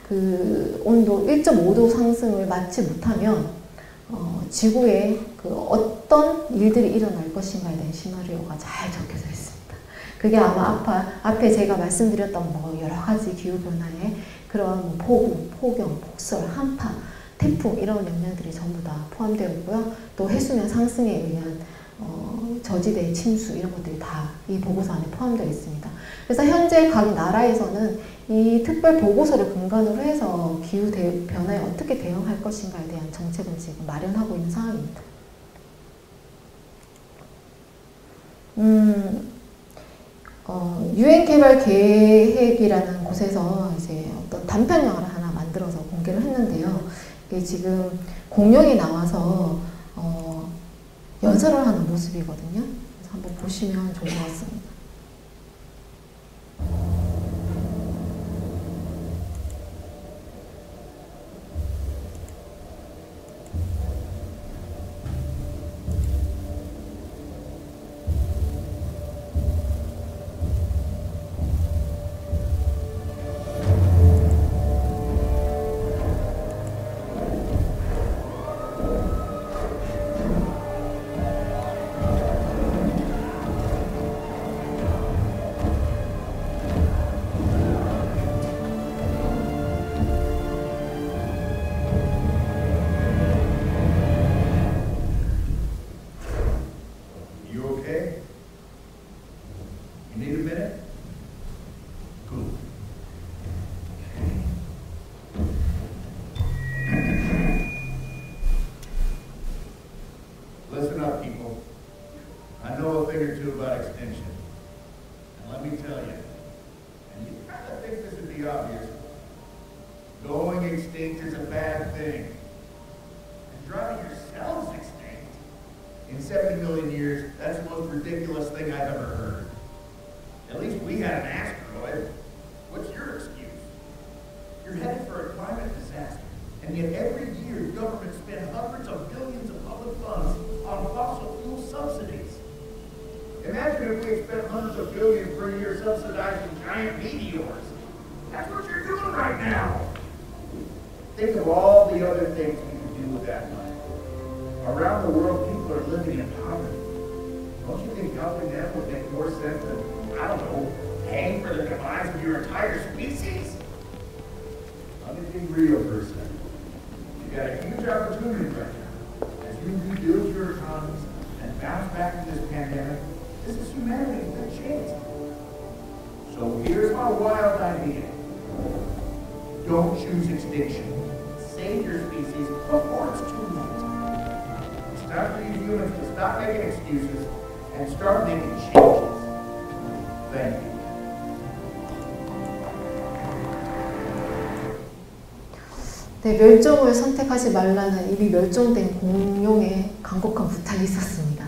그 온도 1.5도 상승을 막지 못하면 지구에 그 어떤 일들이 일어날 것인가에 대한 시나리오가 잘 적혀져 있습니다. 그게 아마 앞에 제가 말씀드렸던 뭐 여러 가지 기후변화에 그런 뭐 폭우, 폭염, 폭설, 한파, 태풍 이런 영향들이 전부 다 포함되어 있고요. 또 해수면 상승에 의한 저지대 침수 이런 것들이 다 이 보고서 안에 포함되어 있습니다. 그래서 현재 각 나라에서는 이 특별 보고서를 근간으로 해서 기후 변화에 어떻게 대응할 것인가에 대한 정책을 지금 마련하고 있는 상황입니다. 유엔 개발 계획이라는 곳에서 이제 어떤 단편 영화를 하나 만들어서 공개를 했는데요. 이게 지금 공룡이 나와서 연설을 하는 모습이거든요. 그래서 한번 보시면 좋을 것 같습니다. Listen up, people. I know a thing or two about extinction. And let me tell you, and you kind of think this would be obvious, going extinct is a bad thing. And driving yourselves extinct in 70 million years, that's the most ridiculous thing I've ever heard. At least we had an asteroid. What's your excuse? You're headed for a climate disaster. And yet every year, governments spend hundreds of billions of public funds on fossil fuel subsidies. Imagine if we spent hundreds of billions per year subsidizing giant meteors. That's what you're doing right now. Think of all the other things we could do with that money. Around the world, people are living in poverty. Don't you think helping them would make more sense than, I don't know, paying for the demise of your entire species? Let me be real for a second. You got a huge opportunity right now. As you rebuild your economies and bounce back from this pandemic, this is humanity's good chance. So here's my wild idea. Don't choose extinction. Save your species before it's too late. It's time for you humans to stop making excuses and start making changes. Thank you. 네, 멸종을 선택하지 말라는 이미 멸종된 공룡의 간곡한 부탁이 있었습니다.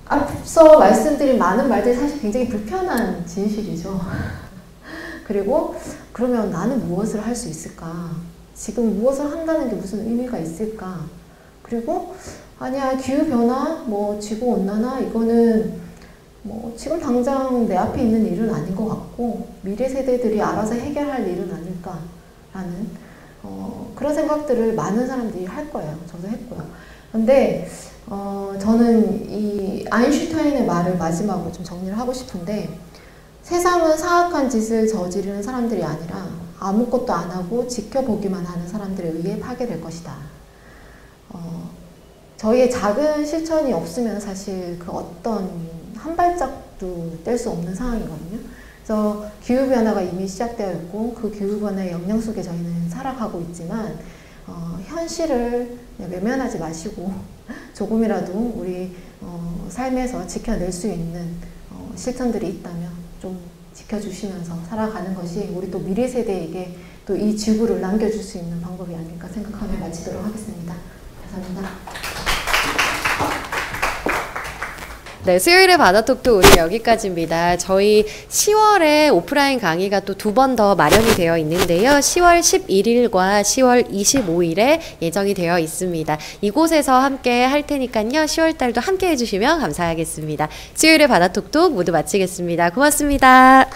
앞서 말씀드린 많은 말들이 사실 굉장히 불편한 진실이죠. 그리고 그러면 나는 무엇을 할 수 있을까? 지금 무엇을 한다는 게 무슨 의미가 있을까? 그리고 아니야, 기후변화, 뭐 지구온난화 이거는 뭐 지금 당장 내 앞에 있는 일은 아닌 것 같고 미래 세대들이 알아서 해결할 일은 아닐까라는 그런 생각들을 많은 사람들이 할 거예요. 저도 했고요. 근데 저는 이 아인슈타인의 말을 마지막으로 좀 정리를 하고 싶은데, 세상은 사악한 짓을 저지르는 사람들이 아니라 아무것도 안 하고 지켜보기만 하는 사람들에 의해 파괴될 것이다. 저희의 작은 실천이 없으면 사실 그 어떤 한 발짝도 뗄 수 없는 상황이거든요. 그래서 기후변화가 이미 시작되어 있고 그 기후변화의 영향 속에 저희는 살아가고 있지만 현실을 외면하지 마시고 조금이라도 우리 삶에서 지켜낼 수 있는 실천들이 있다면 좀 지켜주시면서 살아가는 것이 우리 또 미래 세대에게 또 이 지구를 남겨줄 수 있는 방법이 아닐까 생각하며 마치도록 하겠습니다. 감사합니다. 네, 수요일에 바다톡도 오늘 여기까지입니다. 저희 10월에 오프라인 강의가 또 2번 더 마련이 되어 있는데요. 10월 11일과 10월 25일에 예정이 되어 있습니다. 이곳에서 함께 할 테니까요. 10월 달도 함께 해주시면 감사하겠습니다. 수요일에 바다톡도 모두 마치겠습니다. 고맙습니다.